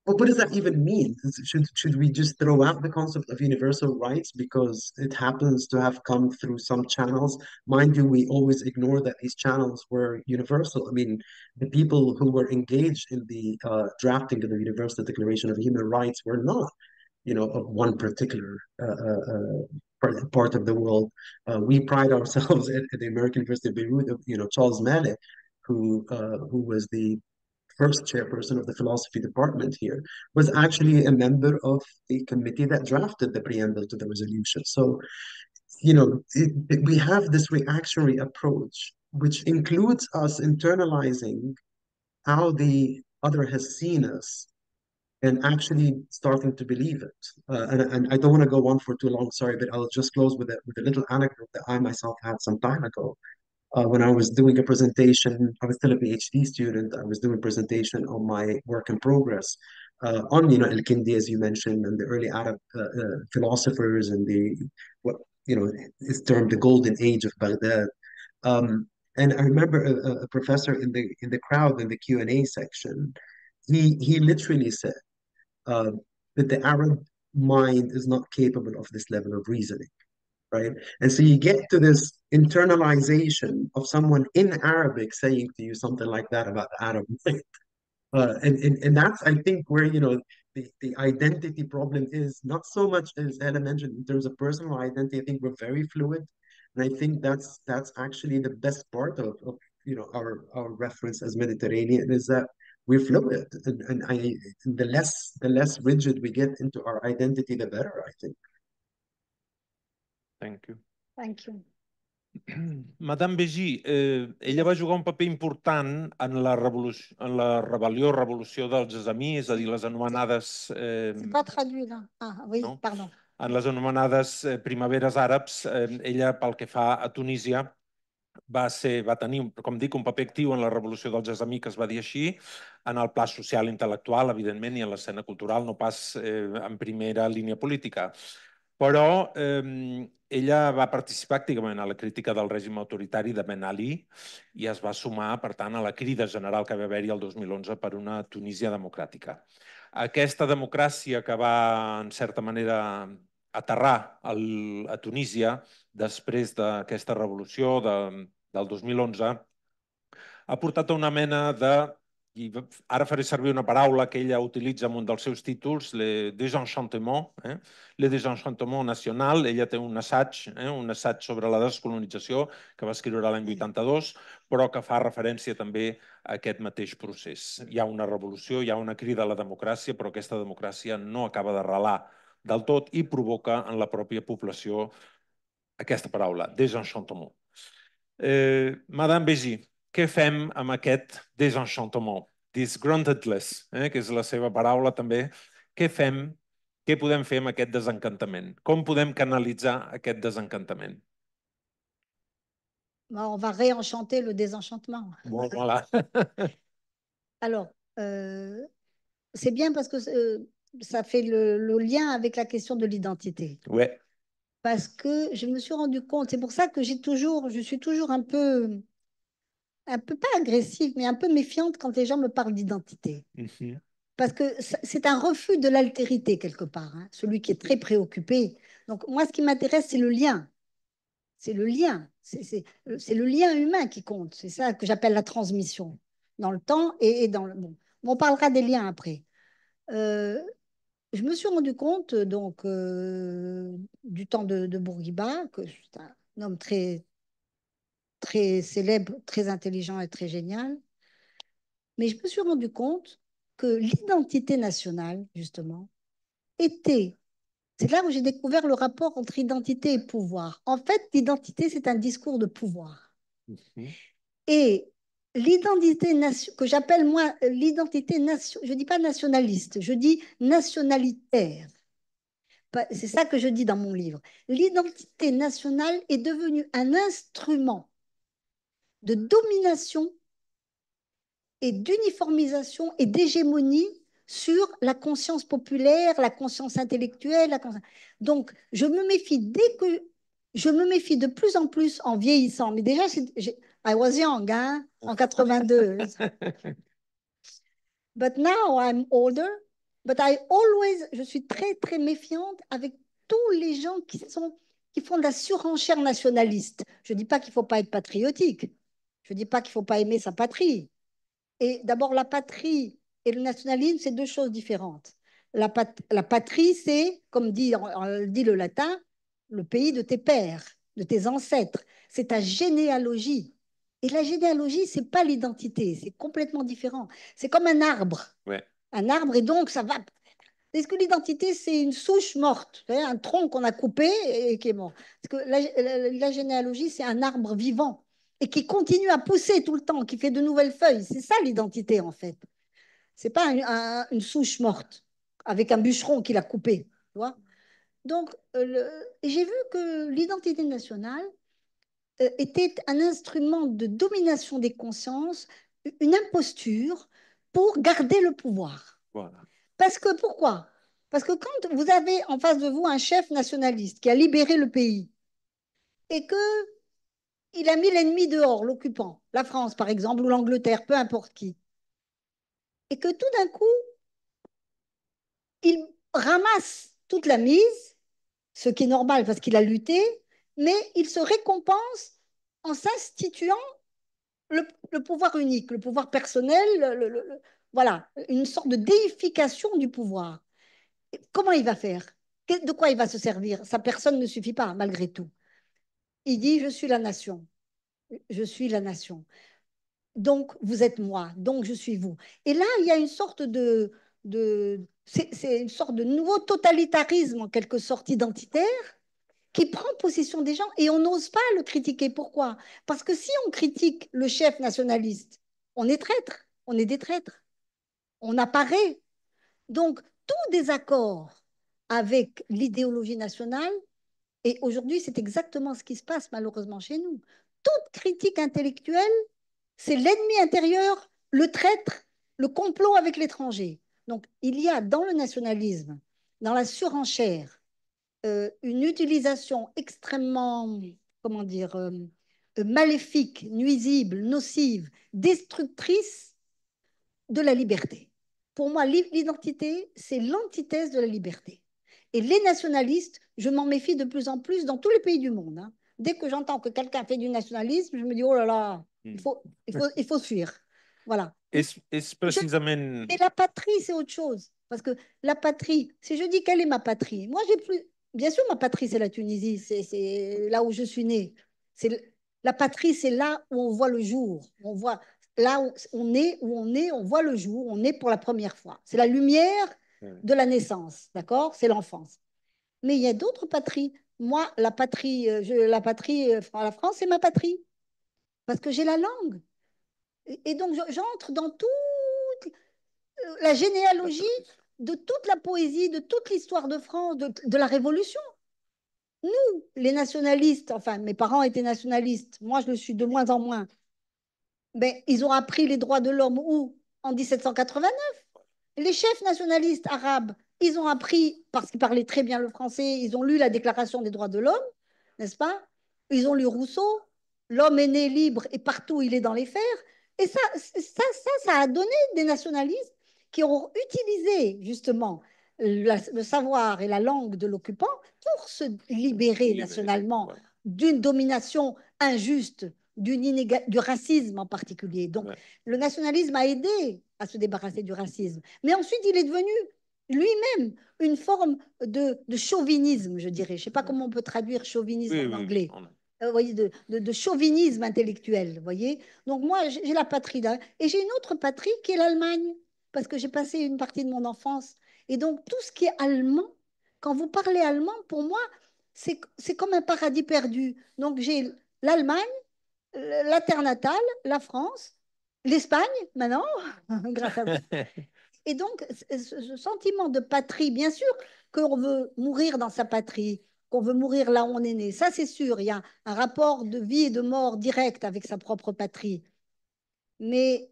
but what does that even mean? Should we just throw out the concept of universal rights because it happens to have come through some channels? Mind you, we always ignore that these channels were universal. I mean, the people who were engaged in the drafting of the Universal Declaration of Human Rights were not, of one particular part of the world. We pride ourselves at the American University of Beirut, Charles Malek, who was the first chairperson of the philosophy department here, was actually a member of the committee that drafted the preamble to the resolution. So, we have this reactionary approach, which includes us internalizing how the other has seen us and actually starting to believe it. And I don't want to go on for too long, sorry, but I'll just close with a little anecdote that I myself had some time ago. When I was doing a presentation, I was still a PhD student. I was doing a presentation on my work in progress on, Al-Kindi, as you mentioned, and the early Arab philosophers and what is termed the golden age of Baghdad. And I remember a professor in the crowd in the Q&A section. He literally said that the Arab mind is not capable of this level of reasoning, right? And so you get to this internalization of someone in Arabic saying to you something like that about the Arab mind. And that's, I think, where, the identity problem is not so much, as Ella mentioned, in terms of personal identity. I think we're very fluid. And I think that's actually the best part of our reference as Mediterranean, is that we're fluid. And the less rigid we get into our identity, the better, I think. Thank you. Thank you. Madame Bégy, ella va jugar un paper important en la rebel·lió dels Jazamí, és a dir, les anomenades... C'est pas traduit, là. Ah, oui, no? pardon. En les anomenades primaveres àrabs, ella, pel que fa a Tunísia, va tenir, com dic, un paper actiu en la revolució dels Jazamí, que es va dir així, en el pla social intel·lectual, evidentment, i en l'escena cultural, no pas en primera línia política. Però ella va participar activament a la crítica del règim autoritari de Ben Ali i es va sumar, per tant, a la crida general que va haver-hi el 2011 per una Tunísia democràtica. Aquesta democràcia que va, en certa manera, aterrar a Tunísia després d'aquesta revolució del 2011 ha portat a una mena de... I ara faré servir una paraula que ella utilitza en un dels seus títols, le désenchantement, le désenchantement national. Ella té un assaig sobre la descolonització que va escriure l'any 82, però que fa referència també a aquest mateix procés. Hi ha una revolució, hi ha una crida a la democràcia, però aquesta democràcia no acaba d'arrelar del tot i provoca en la pròpia població aquesta paraula, désenchantement. Madame Bégy, què fem amb aquest désenchantement, disgruntedness, que és la seva paraula també? Què fem, què podem fer amb aquest desencantament? Com podem canalitzar aquest desencantament? On va réenchanter le désenchantement. Bon, voilà. Alors, c'est bien parce que ça fait le lien avec la question de l'identité. Ouais. Parce que je me suis rendu compte, c'est pour ça que je suis toujours un peu pas agressive, mais un peu méfiante quand les gens me parlent d'identité. Parce que c'est un refus de l'altérité quelque part, hein, celui qui est très préoccupé. Donc moi, ce qui m'intéresse, c'est le lien. C'est le lien. C'est le lien humain qui compte. C'est ça que j'appelle la transmission dans le temps et dans le... Bon, on parlera des liens après. Je me suis rendu compte donc du temps de Bourguiba, que c'est un homme très, très célèbre, très intelligent et très génial. Mais je me suis rendu compte que l'identité nationale, justement, était... C'est là où j'ai découvert le rapport entre identité et pouvoir. En fait, l'identité, c'est un discours de pouvoir. Et l'identité que j'appelle moi l'identité je dis pas nationaliste, je dis nationalitaire. C'est ça que je dis dans mon livre. L'identité nationale est devenue un instrument de domination et d'uniformisation et d'hégémonie sur la conscience populaire, la conscience intellectuelle. Donc, je me méfie de plus en plus en vieillissant. Mais déjà, I was young, hein, en 82. But now I'm older, but je suis très, très méfiante avec tous les gens qui font de la surenchère nationaliste. Je ne dis pas qu'il ne faut pas être patriotique. Je ne dis pas qu'il ne faut pas aimer sa patrie. Et d'abord, la patrie et le nationalisme, c'est deux choses différentes. La patrie, c'est, comme dit le latin, le pays de tes pères, de tes ancêtres. C'est ta généalogie. Et la généalogie, c'est pas l'identité, c'est complètement différent. C'est comme un arbre. Ouais. Un arbre, et donc ça va. Est-ce que l'identité, c'est une souche morte, un tronc qu'on a coupé et qui est mort? Parce que la généalogie, c'est un arbre vivant et qui continue à pousser tout le temps, qui fait de nouvelles feuilles. C'est ça l'identité, en fait. C'est pas une souche morte avec un bûcheron qui l'a coupée. Tu vois. Donc, j'ai vu que l'identité nationale était un instrument de domination des consciences, une imposture pour garder le pouvoir. Voilà. Parce que pourquoi? Parce que quand vous avez en face de vous un chef nationaliste qui a libéré le pays et que il a mis l'ennemi dehors, l'occupant, la France par exemple, ou l'Angleterre, peu importe qui, et que tout d'un coup, il ramasse toute la mise, ce qui est normal parce qu'il a lutté, mais il se récompense en s'instituant le pouvoir unique, le pouvoir personnel, voilà, une sorte de déification du pouvoir. Comment il va faire? De quoi il va se servir? Sa personne ne suffit pas, malgré tout. Il dit, je suis la nation. Je suis la nation. Donc, vous êtes moi. Donc, je suis vous. Et là, il y a une sorte c'est une sorte de nouveau totalitarisme, en quelque sorte identitaire, qui prend possession des gens et on n'ose pas le critiquer. Pourquoi? Parce que si on critique le chef nationaliste, on est traître, on est des traîtres, on apparaît. Donc, tout désaccord avec l'idéologie nationale, et aujourd'hui, c'est exactement ce qui se passe malheureusement chez nous. Toute critique intellectuelle, c'est l'ennemi intérieur, le traître, le complot avec l'étranger. Donc, il y a dans le nationalisme, dans la surenchère, une utilisation extrêmement, comment dire, maléfique, nuisible, nocive, destructrice de la liberté. Pour moi, l'identité, c'est l'antithèse de la liberté. Et les nationalistes, je m'en méfie de plus en plus dans tous les pays du monde. Hein. Dès que j'entends que quelqu'un fait du nationalisme, je me dis, oh là là, il faut fuir. Voilà. És precisament... Et la patrie, c'est autre chose. Parce que la patrie, si je dis quelle est ma patrie, moi j'ai plus. Bien sûr, ma patrie, c'est la Tunisie, c'est là où je suis née. La patrie, c'est là où on voit le jour. On voit là où on est, on voit le jour, on est pour la première fois. C'est la lumière de la naissance, d'accord? C'est l'enfance. Mais il y a d'autres patries. Moi, la patrie, la France, c'est ma patrie. Parce que j'ai la langue. Et donc, j'entre dans tout la généalogie de toute la poésie, de toute l'histoire de France, de la Révolution. Nous, les nationalistes, enfin, mes parents étaient nationalistes, moi je le suis de moins en moins, ben, ils ont appris les droits de l'homme où? En 1789. Les chefs nationalistes arabes, ils ont appris, parce qu'ils parlaient très bien le français, ils ont lu la Déclaration des droits de l'homme, n'est-ce pas? Ils ont lu Rousseau, l'homme est né libre et partout il est dans les fers. Et ça a donné des nationalistes qui ont utilisé justement le savoir et la langue de l'occupant pour se libérer nationalement d'une domination injuste, du racisme en particulier. Donc, le nationalisme a aidé à se débarrasser du racisme. Mais ensuite, il est devenu lui-même une forme de chauvinisme, je dirais. Je ne sais pas comment on peut traduire chauvinisme en anglais. Voyez, de chauvinisme intellectuel, voyez. Donc moi, j'ai la patrie là. Et j'ai une autre patrie qui est l'Allemagne, parce que j'ai passé une partie de mon enfance. Et donc, tout ce qui est allemand, quand vous parlez allemand, pour moi, c'est comme un paradis perdu. Donc, j'ai l'Allemagne, la terre natale, la France, l'Espagne, maintenant, grâce à vous. Et donc, ce sentiment de patrie, bien sûr qu'on veut mourir dans sa patrie, qu'on veut mourir là où on est né, ça c'est sûr, il y a un rapport de vie et de mort direct avec sa propre patrie. Mais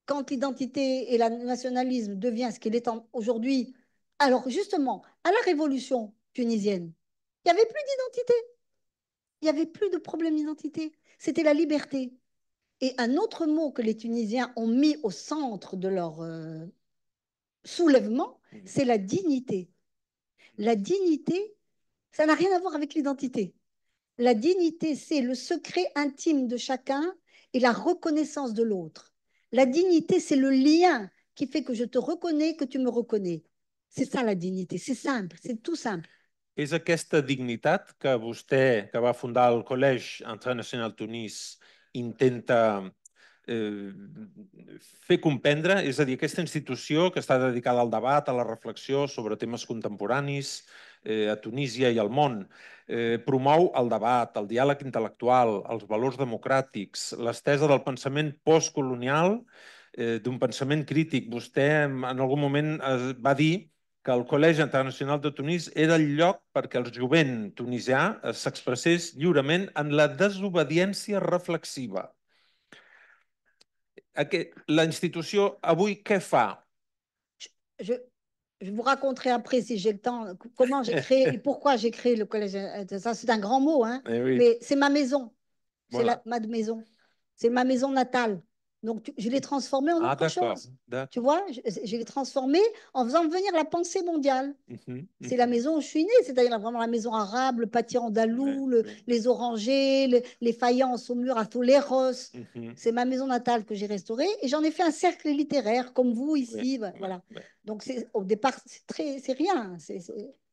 quand l'identité et le nationalisme devient ce qu'il est aujourd'hui, alors justement, à la révolution tunisienne, il n'y avait plus d'identité, il n'y avait plus de problème d'identité, c'était la liberté. Et un autre mot que les Tunisiens ont mis au centre de leur soulèvement, c'est la dignité. La dignité, ça n'a rien à voir avec l'identité. La dignité, c'est le secret intime de chacun et la reconnaissance de l'autre. La dignité, c'est le lien qui fait que je te reconnais, que tu me reconnais. C'est ça la dignité, c'est simple, c'est tout simple. És aquesta dignitat que vostè, que va fundar el Collège International Tunis, intenta fer comprendre, és a dir, aquesta institució que està dedicada al debat, a la reflexió sobre temes contemporanis a Tunísia i al món, promou el debat, el diàleg intel·lectual, els valors democràtics, l'estesa del pensament postcolonial, d'un pensament crític. Vostè en algun moment va dir que el Col·legi Internacional de Tunis era el lloc perquè el jovent tunisià s'expressés lliurement en la desobediència reflexiva. La institució avui què fa? Je vous raconterai après, si j'ai le temps, comment j'ai créé et pourquoi j'ai créé le collège. Ça, c'est un grand mot, hein, mais c'est ma maison. C'est ma maison. C'est ma maison natale. Donc, je l'ai transformé en autre chose. Tu vois, je l'ai transformé en faisant venir la pensée mondiale. C'est la maison où je suis née, c'est-à-dire vraiment la maison arabe, le pâtis andalou, les orangers, les faïences au mur à Toleros. C'est ma maison natale que j'ai restaurée et j'en ai fait un cercle littéraire, comme vous ici. Voilà. Donc, au départ, c'est rien.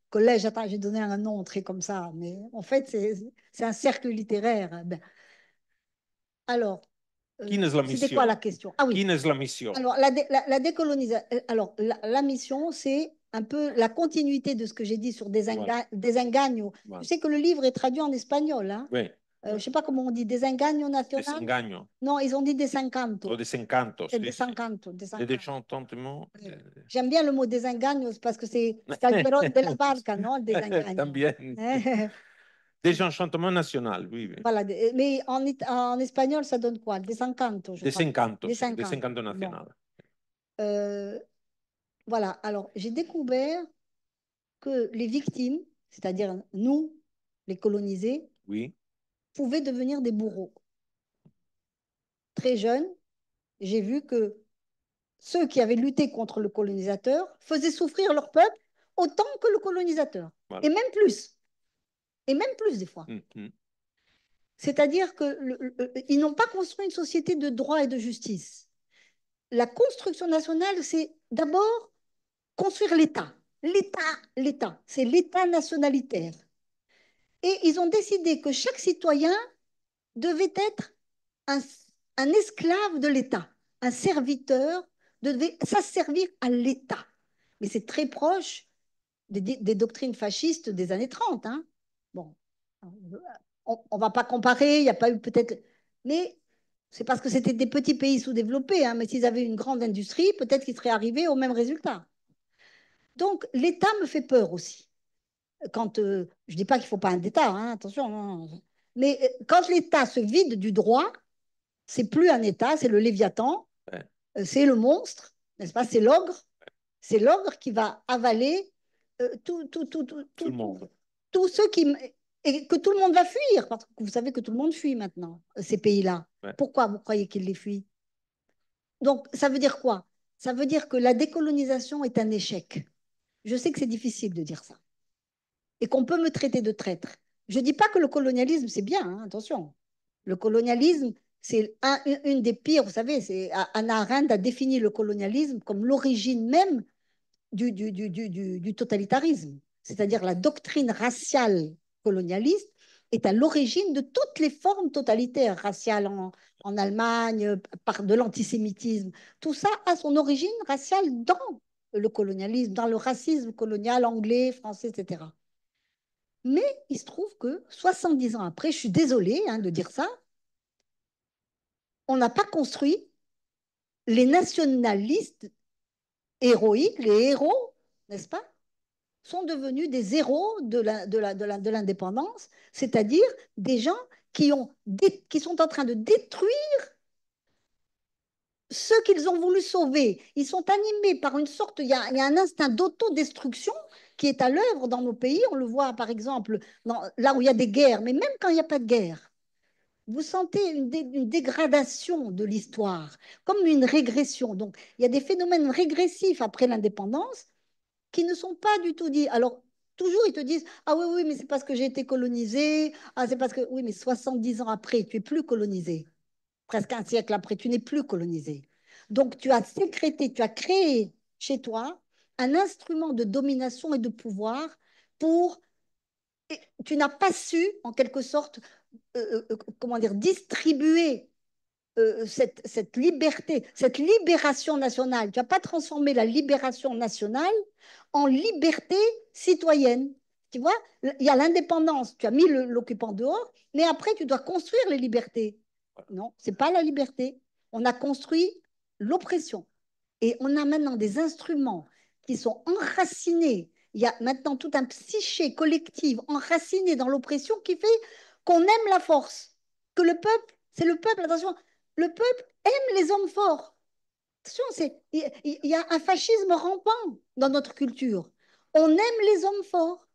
Collège, attends, j'ai donné un nom très comme ça, mais en fait, c'est un cercle littéraire. Alors, c'était quoi la question? Ah oui. Quelle est la mission? Alors, la décolonisation. Alors, la mission, c'est un peu la continuité de ce que j'ai dit sur Desengaño. Voilà. Tu sais que le livre est traduit en espagnol. Hein? Oui. Je ne sais pas comment on dit, Desengaño national. Desengaño. Non, ils ont dit Desencanto. O Desencanto. Desencanto. Desencantement. J'aime bien le mot Desengaño parce que c'est Calderón de la Barca, non? Desengaño. También. Désenchantement national, oui. Voilà, mais en espagnol, ça donne quoi? Desencanto, je Desencanto, crois. Desencanto national. Bon. Voilà, alors j'ai découvert que les victimes, c'est-à-dire nous, les colonisés, oui, pouvaient devenir des bourreaux. Très jeune, j'ai vu que ceux qui avaient lutté contre le colonisateur faisaient souffrir leur peuple autant que le colonisateur. Voilà. Et même plus. Et même plus des fois. C'est-à-dire qu'ils n'ont pas construit une société de droit et de justice. La construction nationale, c'est d'abord construire l'État. L'État, c'est l'État nationalitaire. Et ils ont décidé que chaque citoyen devait être un esclave de l'État, un serviteur, devait s'asservir à l'État. Mais c'est très proche des doctrines fascistes des années 30. Hein. Bon, on ne va pas comparer, il n'y a pas eu peut-être... Mais c'est parce que c'était des petits pays sous-développés. Hein, mais s'ils avaient une grande industrie, peut-être qu'ils seraient arrivés au même résultat. Donc, l'État me fait peur aussi. Quand, je ne dis pas qu'il ne faut pas un État, hein, attention. Non. Mais quand l'État se vide du droit, c'est plus un État, c'est le Léviathan, c'est le monstre, n'est-ce pas? C'est l'ogre. C'est l'ogre qui va avaler tout le monde. Tous ceux qui... Et que tout le monde va fuir, parce que vous savez que tout le monde fuit maintenant, ces pays-là. Pourquoi vous croyez qu'ils les fuient? Donc, ça veut dire quoi? Ça veut dire que la décolonisation est un échec. Je sais que c'est difficile de dire ça. Et qu'on peut me traiter de traître. Je ne dis pas que le colonialisme, c'est bien, hein, attention. Le colonialisme, c'est une des pires, vous savez, Hannah Arendt a défini le colonialisme comme l'origine même du totalitarisme. C'est-à-dire la doctrine raciale colonialiste est à l'origine de toutes les formes totalitaires, raciales en Allemagne, de l'antisémitisme. Tout ça a son origine raciale dans le colonialisme, dans le racisme colonial anglais, français, etc. Mais il se trouve que 70 ans après, je suis désolée de dire ça, on n'a pas construit les nationalistes héroïques, les héros, n'est-ce pas, sont devenus des héros de l'indépendance, c'est-à-dire des gens qui sont en train de détruire ceux qu'ils ont voulu sauver. Ils sont animés par une sorte, il y a un instinct d'autodestruction qui est à l'œuvre dans nos pays. On le voit par exemple là où il y a des guerres, mais même quand il n'y a pas de guerre. Vous sentez une dégradation de l'histoire, comme une régression. Donc, il y a des phénomènes régressifs après l'indépendance qui ne sont pas du tout dits. Alors, toujours, ils te disent « Ah oui, oui, mais c'est parce que j'ai été colonisé. Ah, c'est parce que… » Oui, mais 70 ans après, tu n'es plus colonisé. Presque un siècle après, tu n'es plus colonisé. Donc, tu as sécrété, tu as créé chez toi un instrument de domination et de pouvoir pour Et tu n'as pas su, en quelque sorte, comment dire, distribuer cette liberté, cette libération nationale. Tu n'as pas transformé la libération nationale en liberté citoyenne. Tu vois, il y a l'indépendance. Tu as mis l'occupant dehors, mais après, tu dois construire les libertés. Non, ce n'est pas la liberté. On a construit l'oppression. Et on a maintenant des instruments qui sont enracinés. Il y a maintenant tout un psyché collectif enraciné dans l'oppression qui fait qu'on aime la force. Que le peuple, c'est le peuple, attention, le peuple aime les hommes forts. Attention, il y a un fascisme rampant dans notre culture. On aime les hommes forts.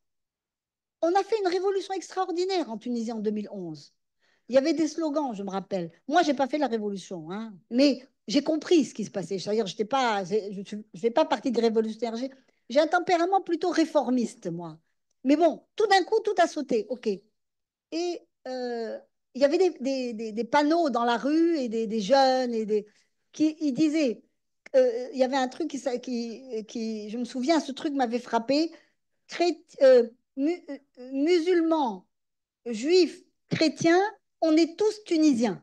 On a fait une révolution extraordinaire en Tunisie en 2011. Il y avait des slogans, je me rappelle. Moi, je n'ai pas fait la révolution, hein, mais j'ai compris ce qui se passait. C'est-à-dire, je ne fais pas partie des révolutionnaires. J'ai un tempérament plutôt réformiste, moi. Mais bon, tout d'un coup, tout a sauté. OK. Et il y avait des panneaux dans la rue et des jeunes qui ils disaient, il y avait un truc je me souviens, ce truc m'avait frappé, musulmans, juifs, chrétiens, on est tous tunisiens.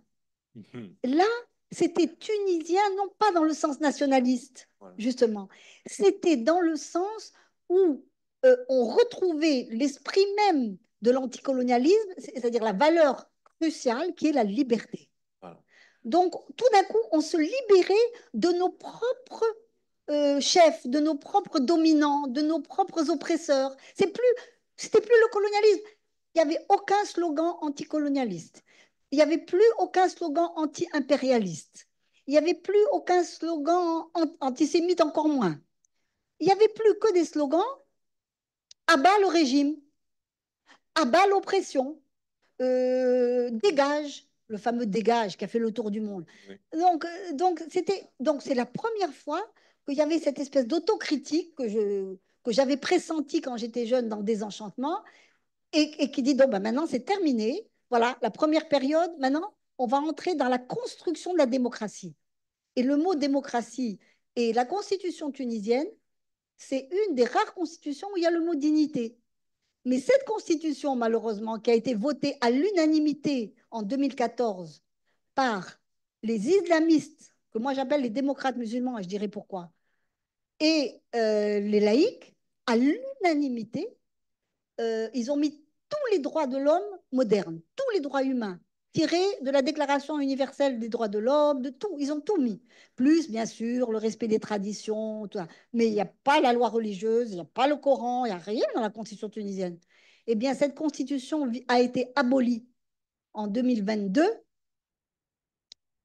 Là, c'était tunisien, non pas dans le sens nationaliste, justement. C'était dans le sens où on retrouvait l'esprit même de l'anticolonialisme, c'est-à-dire la valeur cruciale qui est la liberté. Voilà. Donc, tout d'un coup, on se libérait de nos propres chefs, de nos propres dominants, de nos propres oppresseurs. C'était plus le colonialisme. Il n'y avait aucun slogan anticolonialiste. Il n'y avait plus aucun slogan anti-impérialiste. Il n'y avait plus aucun slogan antisémite, encore moins. Il n'y avait plus que des slogans à bas le régime, à bas l'oppression, dégage, le fameux dégage qui a fait le tour du monde. Oui. Donc c'est la première fois qu'il y avait cette espèce d'autocritique que j'avais pressentie quand j'étais jeune dans Désenchantement et qui dit, donc ben maintenant c'est terminé, voilà, la première période, maintenant on va entrer dans la construction de la démocratie. Et le mot démocratie et la constitution tunisienne, c'est une des rares constitutions où il y a le mot dignité. Mais cette constitution, malheureusement, qui a été votée à l'unanimité en 2014 par les islamistes, que moi j'appelle les démocrates musulmans, et je dirais pourquoi, et les laïcs, à l'unanimité, ils ont mis tous les droits de l'homme modernes, tous les droits humains, tirés de la Déclaration universelle des droits de l'homme, de tout, ils ont tout mis. Plus, bien sûr, le respect des traditions, tout ça. Mais il n'y a pas la loi religieuse, il n'y a pas le Coran, il n'y a rien dans la constitution tunisienne. Eh bien, cette constitution a été abolie en 2022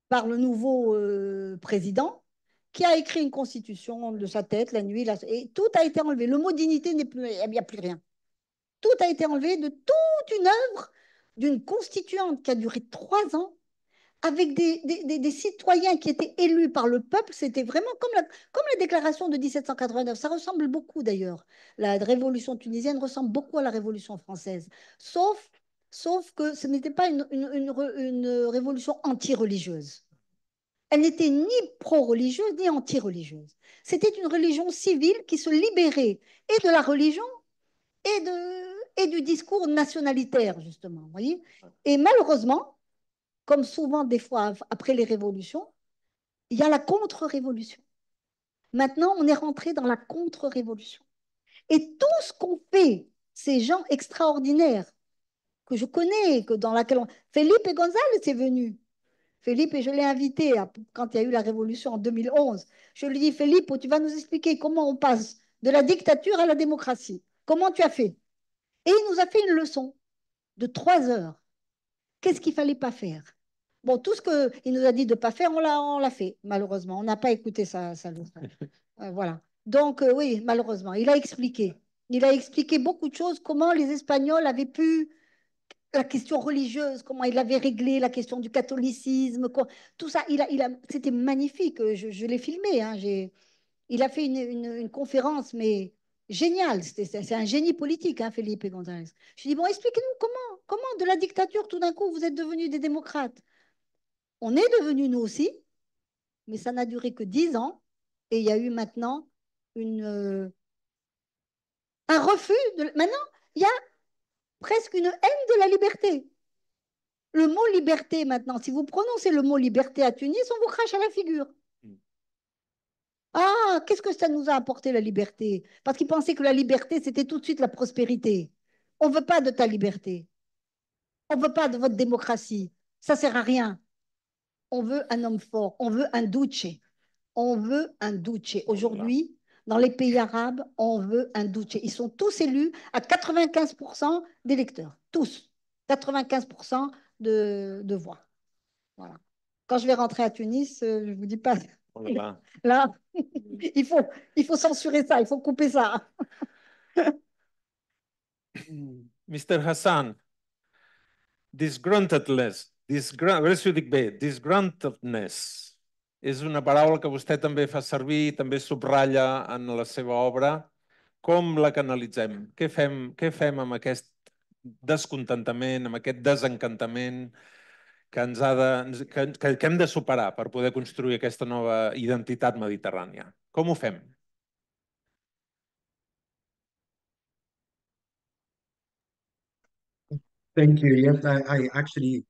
par le nouveau président qui a écrit une constitution de sa tête la nuit, et tout a été enlevé. Le mot dignité n'est plus, il n'y a plus rien. Tout a été enlevé de toute une œuvre d'une constituante qui a duré 3 ans avec des citoyens qui étaient élus par le peuple. C'était vraiment comme la déclaration de 1789. Ça ressemble beaucoup d'ailleurs. La révolution tunisienne ressemble beaucoup à la révolution française. Sauf que ce n'était pas une révolution anti-religieuse. Elle n'était ni pro-religieuse ni anti-religieuse. C'était une religion civile qui se libérait et de la religion et du discours nationalitaire, justement. Voyez. Et malheureusement, comme souvent des fois après les révolutions, il y a la contre-révolution. Maintenant, on est rentré dans la contre-révolution. Et tout ce qu'ont fait ces gens extraordinaires que je connais, que dans laquelle Felipe González est venu. Felipe, je l'ai invité quand il y a eu la révolution en 2011. Je lui dis, Felipe, tu vas nous expliquer comment on passe de la dictature à la démocratie. Comment tu as fait? Et il nous a fait une leçon de 3 heures. Qu'est-ce qu'il ne fallait pas faire? Bon, tout ce qu'il nous a dit de ne pas faire, on l'a fait, malheureusement. On n'a pas écouté sa leçon. Voilà. Donc, oui, malheureusement, il a expliqué. Il a expliqué beaucoup de choses, comment les Espagnols avaient pu, la question religieuse, comment il avait réglé la question du catholicisme, tout ça. C'était magnifique. Je l'ai filmé. Hein, il a fait une conférence, mais géniale. C'est un génie politique, hein, Felipe González. Je lui dis, bon, expliquez-nous comment de la dictature, tout d'un coup, vous êtes devenus des démocrates. On est devenus nous aussi, mais ça n'a duré que 10 ans. Et il y a eu maintenant un refus. Maintenant, il y a presque une haine de la liberté. Le mot liberté, maintenant, si vous prononcez le mot liberté à Tunis, on vous crache à la figure. Ah, qu'est-ce que ça nous a apporté la liberté? Parce qu'ils pensaient que la liberté, c'était tout de suite la prospérité. On ne veut pas de ta liberté. On ne veut pas de votre démocratie. Ça ne sert à rien. On veut un homme fort. On veut un duce. On veut un duce. Aujourd'hui, dans les pays arabes, on veut un duce. Ils sont tous élus à 95% d'électeurs. Tous. 95% de voix. Voilà. Quand je vais rentrer à Tunis, je ne vous dis pas. Là, il faut censurer ça, il faut couper ça. Mr. Hassan, disgruntledness és una paraula que vostè també fa servir, també subratlla en la seva obra. Com la canalitzem? Què fem amb aquest descontentament, amb aquest desencantament que hem de superar per poder construir aquesta nova identitat mediterrània? Com ho fem? Thank you. Yes, I actually,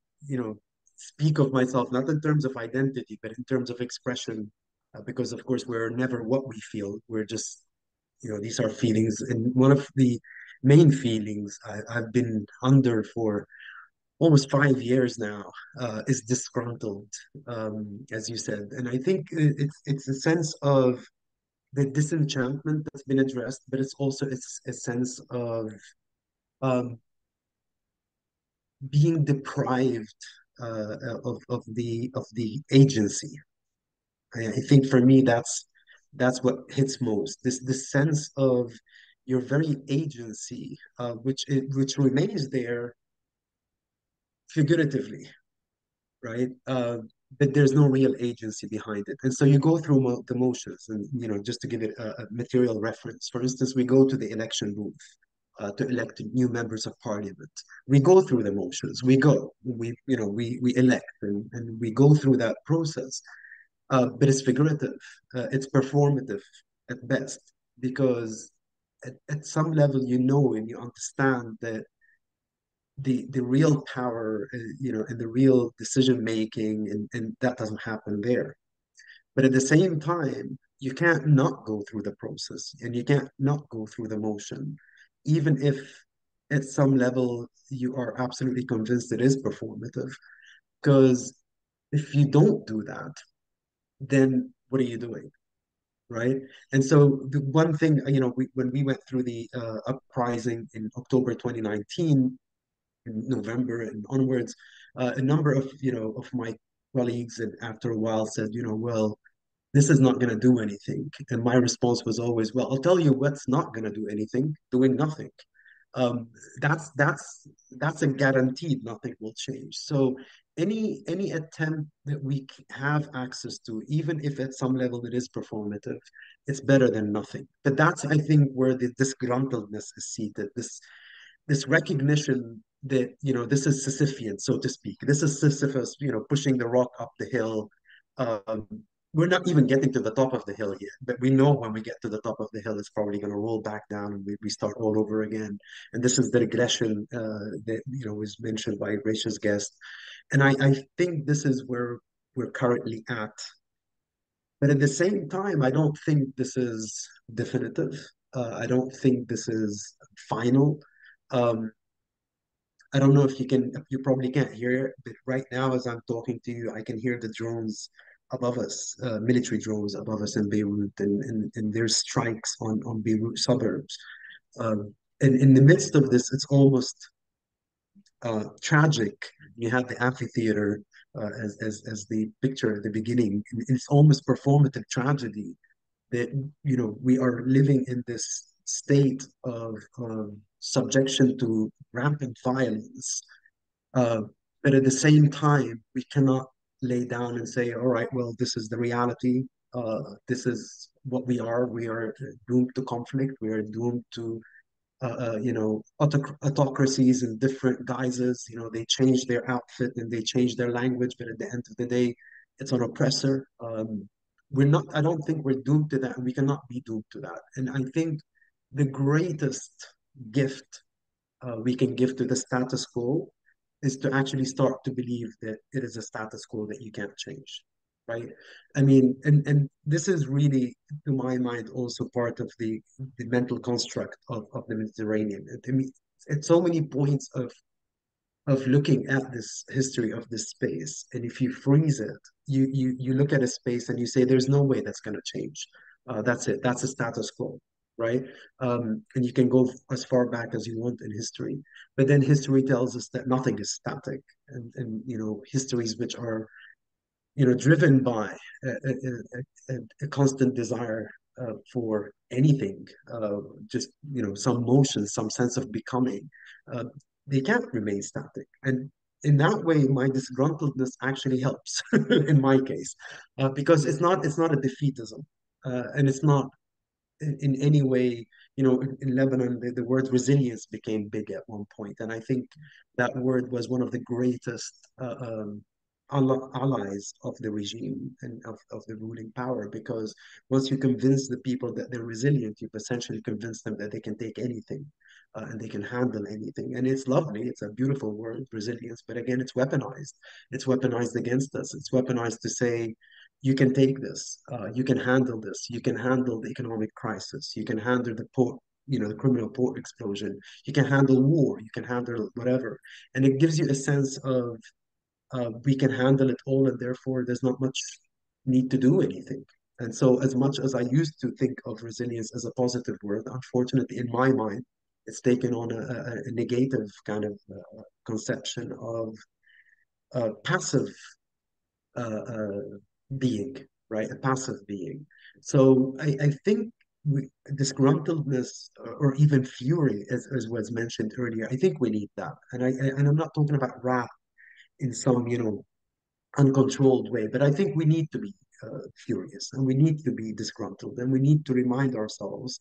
speak of myself not in terms of identity, but in terms of expression, because of course we're never what we feel. We're just, these are feelings, and one of the main feelings I've been under for almost 5 years now is disgruntled, as you said, and I think it's a sense of the disenchantment that's been addressed, but it's also a sense of um, being deprived of the agency. I think for me that's what hits most. This sense of your very agency, which remains there figuratively, right? But there's no real agency behind it, and so you go through the motions. And just to give it a material reference, for instance, we go to the election booth to elect new members of parliament. We go through the motions. We elect and we go through that process. But it's figurative. It's performative at best, because at some level and you understand that the real power, and the real decision making, and that doesn't happen there. But at the same time, you can't not go through the process, and you can't not go through the motion, even if at some level you are absolutely convinced it is performative. Because if you don't do that, then what are you doing? Right? And so the one thing, when we went through the uprising in October 2019, in November and onwards, a number of my colleagues, and after a while said, well, this is not going to do anything. And my response was always, well, I'll tell you what's not going to do anything: doing nothing. Um, that's a guaranteed nothing will change. So any attempt that we have access to, even if at some level it is performative, it's better than nothing. But that's, I think, where the disgruntledness is seated. This recognition that this is Sisyphean, so to speak. This is Sisyphus, pushing the rock up the hill. Um, we're not even getting to the top of the hill yet, but we know when we get to the top of the hill, it's probably going to roll back down, and we start all over again. And this is the regression that was mentioned by Rachel's guest, and I think this is where we're currently at. But at the same time, I don't think this is definitive. I don't think this is final. Um, I don't know if you probably can't hear it, but right now, as I'm talking to you, I can hear the drones above us, military drones above us in Beirut, and there's strikes on Beirut suburbs. And in the midst of this, it's almost tragic. You have the amphitheater as the picture at the beginning. It's almost performative tragedy that we are living in this state of subjection to rampant violence, but at the same time we cannot lay down and say, all right, well, this is the reality, this is what we are doomed to conflict, we are doomed to autocracies in different guises. They change their outfit and they change their language, but at the end of the day, it's an oppressor. I don't think we're doomed to that, and we cannot be doomed to that. And I think the greatest gift we can give to the status quo is to actually start to believe that it is a status quo that you can't change, right? I mean, and this is really, to my mind, also part of the mental construct of the Mediterranean. I mean, at so many points of looking at this history of this space, and if you freeze it, you look at a space and you say, there's no way that's going to change. That's it. That's a status quo, right? And you can go as far back as you want in history, but then history tells us that nothing is static, and you know, histories which are, you know, driven by a constant desire for anything, just, you know, some motion, some sense of becoming. Uh, they can't remain static. And in that way, my disgruntledness actually helps in my case, because it's not a defeatism, and it's not in any way, you know, in Lebanon, the word resilience became big at one point, and I think that word was one of the greatest allies of the regime and of the ruling power, because once you convince the people that they're resilient, you've essentially convinced them that they can take anything, and they can handle anything. And it's lovely, it's a beautiful word, resilience, but again, it's weaponized. It's weaponized against us. It's weaponized to say, you can take this, you can handle this, you can handle the economic crisis, you can handle the port, you know, the criminal port explosion, you can handle war, you can handle whatever. And it gives you a sense of, we can handle it all, and therefore there's not much need to do anything. And so, as much as I used to think of resilience as a positive word, unfortunately, in my mind, it's taken on a negative kind of conception of passive being, right? A passive being. So I think disgruntledness, or even fury, as was mentioned earlier, I think we need that. And I'm not talking about wrath in some, you know, uncontrolled way, but I think we need to be furious, and we need to be disgruntled, and we need to remind ourselves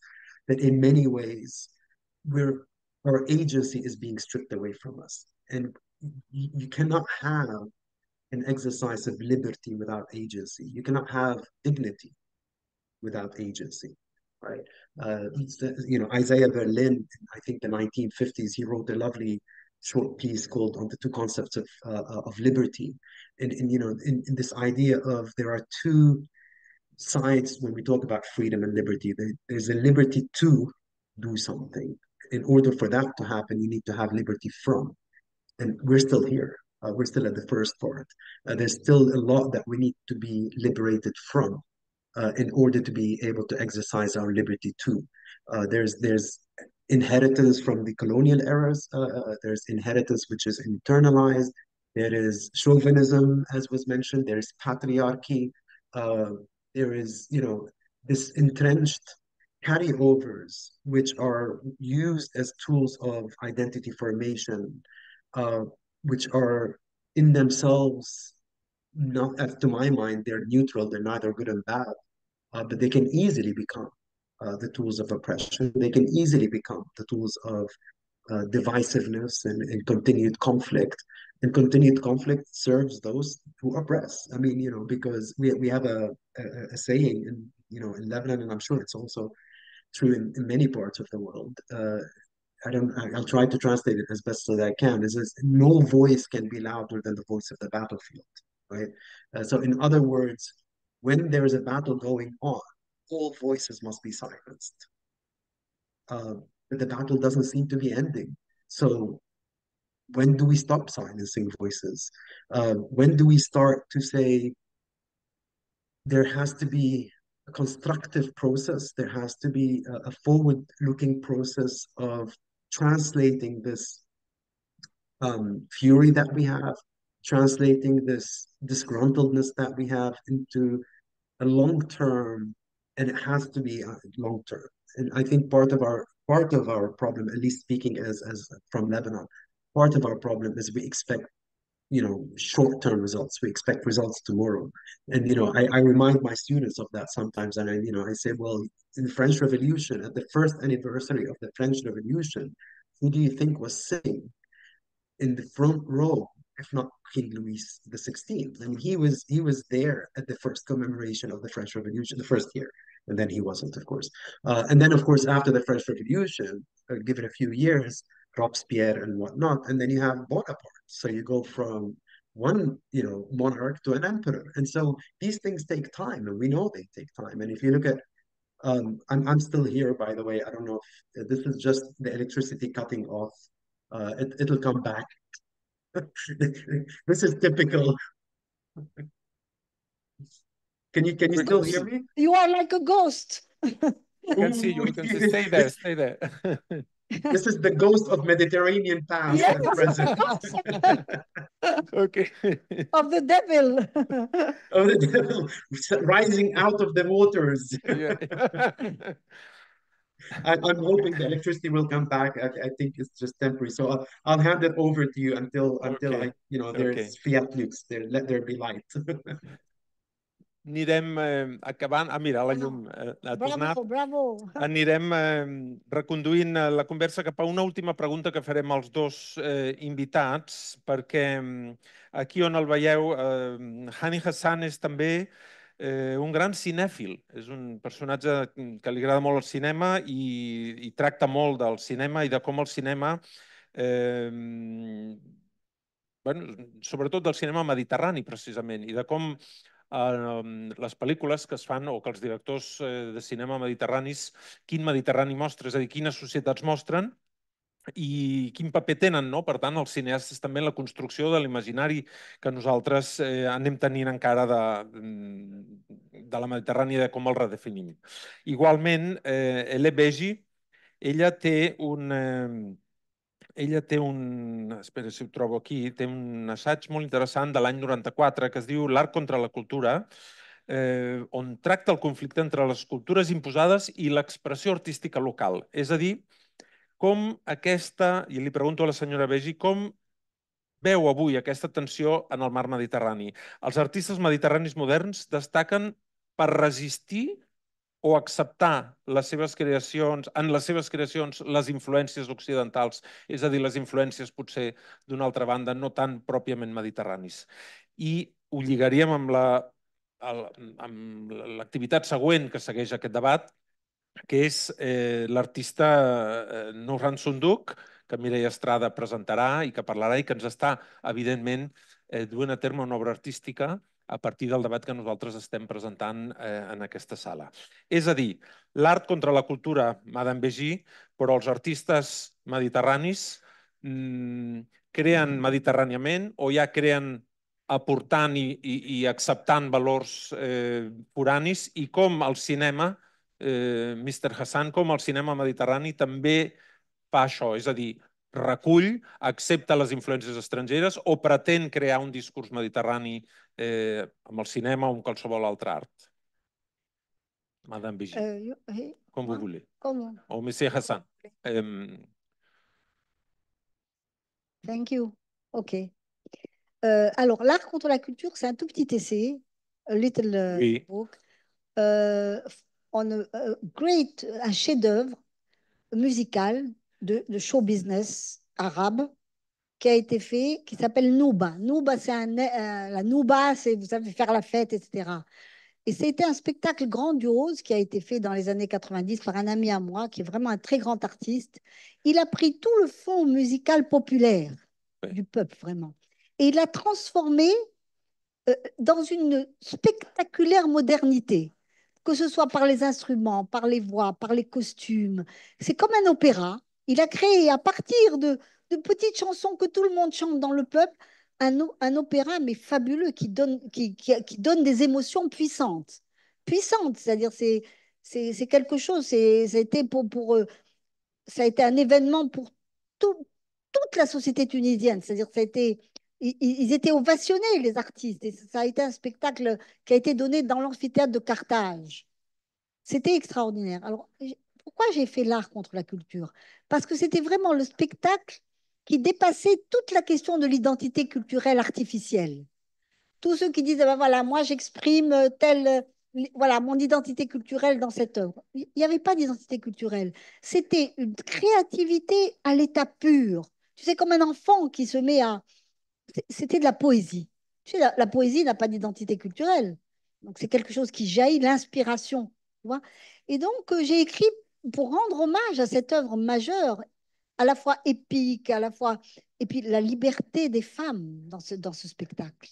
that in many ways our agency is being stripped away from us. And you cannot have an exercise of liberty without agency. You cannot have dignity without agency, right? You know, Isaiah Berlin, I think the 1950s, he wrote a lovely short piece called "On the Two Concepts of Liberty," and you know, in this idea of there are two sides when we talk about freedom and liberty. There's a liberty to do something. In order for that to happen, you need to have liberty from, and we're still here. We're still at the first part. There's still a lot that we need to be liberated from, in order to be able to exercise our liberty too. There's inheritance from the colonial eras. There's inheritance which is internalized. There is chauvinism, as was mentioned. There is patriarchy. Uh, there is, you know, this entrenched carryovers which are used as tools of identity formation, uh, which are in themselves not, to my mind, they're neutral, they're neither good and bad, but they can easily become the tools of oppression. They can easily become the tools of divisiveness and continued conflict. And continued conflict serves those who oppress. I mean, you know, because we have a saying in, you know, in Lebanon, and I'm sure it's also true in many parts of the world. I'll try to translate it as best as I can. Is no voice can be louder than the voice of the battlefield, right? So in other words, when there is a battle going on, all voices must be silenced. But the battle doesn't seem to be ending. So when do we stop silencing voices? When do we start to say there has to be a constructive process? There has to be a forward-looking process of translating this fury that we have, translating this disgruntledness that we have into a long-term, and it has to be long-term. And I think part of our problem, at least speaking as from Lebanon, part of our problem is we expect, you know, short-term results. We expect results tomorrow. And, you know, I remind my students of that sometimes. And I say, well, in the French Revolution, at the first anniversary of the French Revolution, who do you think was sitting in the front row, if not King Louis XVI? I mean, he was there at the first commemoration of the French Revolution, the first year, and then he wasn't, of course. And then, of course, after the French Revolution, given a few years, Robespierre and whatnot, and then you have Bonaparte. So you go from one, monarch to an emperor, and so these things take time, and we know they take time. And if you look at, I'm still here, by the way. I don't know if this is just the electricity cutting off. It'll come back. This is typical. Can you still hear me? You are like a ghost. We can see you. We can see. Stay there. Stay there. This is the ghost of Mediterranean past Yes. and present. Okay. Of the devil. Of the devil rising out of the waters. Yeah. I'm hoping the electricity will come back. I think it's just temporary. So I'll hand it over to you until Okay. there's Okay. fiat lux there. Let there be light. Anirem acabant. Ah, mira, la llum ha tornat. Bravo, bravo. Anirem reconduint la conversa cap a una última pregunta que farem als dos invitats, perquè aquí on el veieu, Hani Hassan és també un gran cinèfil. És un personatge que li agrada molt el cinema i tracta molt del cinema i de com el cinema, sobretot del cinema mediterrani, precisament, i de com les pel·lícules que es fan o que els directors de cinema mediterranis, quin Mediterrani mostra, és a dir, quines societats mostren i quin paper tenen, no? Per tant, els cineastes també en la construcció de l'imaginari que nosaltres anem tenint encara de la Mediterrània, de com el redefinim. Igualment, Ele Beji, ella té espera si ho trobo aquí, té un assaig molt interessant de l'any 94 que es diu L'art contra la cultura, on tracta el conflicte entre les cultures imposades i l'expressió artística local. És a dir, com aquesta, i li pregunto a la senyora Begi, com veu avui aquesta tensió en el mar Mediterrani? Els artistes mediterranis moderns destaquen per resistir o acceptar en les seves creacions les influències occidentals, és a dir, les influències potser d'una altra banda no tan pròpiament mediterranis. I ho lligaríem amb l'activitat següent que segueix aquest debat, que és l'artista Nurhan Sunduk, que Mireia Estrada presentarà i que parlarà i que ens està, evidentment, duent a terme una obra artística a partir del debat que nosaltres estem presentant en aquesta sala. És a dir, l'art contra la cultura, Madame Beji, però els artistes mediterranis creen mediterràniament o ja creen aportant i acceptant valors foranis i com el cinema, Mr. Hassan, com el cinema mediterrani també fa això, és a dir, recull, accepta les influències estrangeres o pretén crear un discurs mediterrani amb el cinema o amb qualsevol altre art. Madame Beji, com vous voulez. O Monsieur Hassan. Thank you. OK. Alors, l'art contre la culture, c'est un tout petit essai, a little book, un chef-d'œuvre musical de show business arabe qui a été fait, qui s'appelle Nouba. Nouba, c'est la Nouba, c'est, vous savez, faire la fête, etc. Et c'était un spectacle grandiose qui a été fait dans les années 90 par un ami à moi, qui est vraiment un très grand artiste. Il a pris tout le fond musical populaire du peuple, vraiment. Et il l'a transformé dans une spectaculaire modernité, que ce soit par les instruments, par les voix, par les costumes. C'est comme un opéra. Il a créé à partir de petites chansons que tout le monde chante dans le peuple, un opéra, mais fabuleux, qui donne des émotions puissantes. Puissantes, c'est-à-dire c'est quelque chose, ça a été un événement pour toute la société tunisienne. C'est-à-dire ils étaient ovationnés, les artistes, et ça a été un spectacle qui a été donné dans l'amphithéâtre de Carthage. C'était extraordinaire. Alors, pourquoi j'ai fait l'art contre la culture? Parce que c'était vraiment le spectacle qui dépassait toute la question de l'identité culturelle artificielle. Tous ceux qui disent, ben voilà, moi j'exprime voilà, mon identité culturelle dans cette œuvre. Il n'y avait pas d'identité culturelle. C'était une créativité à l'état pur. Tu sais, comme un enfant qui se met à... C'était de la poésie. Tu sais, la poésie n'a pas d'identité culturelle. Donc, c'est quelque chose qui jaillit, l'inspiration. Tu vois. Et donc, j'ai écrit pour rendre hommage à cette œuvre majeure à la fois épique, à la fois... Et puis la liberté des femmes dans ce spectacle.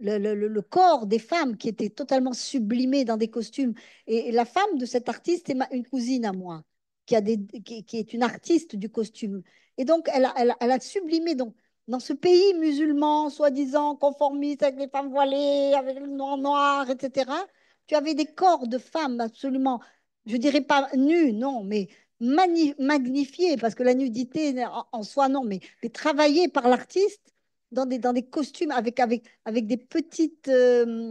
Le corps des femmes qui était totalement sublimé dans des costumes. Et la femme de cet artiste est une cousine à moi, qui est une artiste du costume. Et donc, elle a sublimé. Donc, dans ce pays musulman, soi-disant conformiste, avec les femmes voilées, avec le noir noir, etc., tu avais des corps de femmes absolument, je dirais pas nus, non, mais magnifiés, parce que la nudité en soi, non, mais travaillés par l'artiste dans des costumes avec des petites,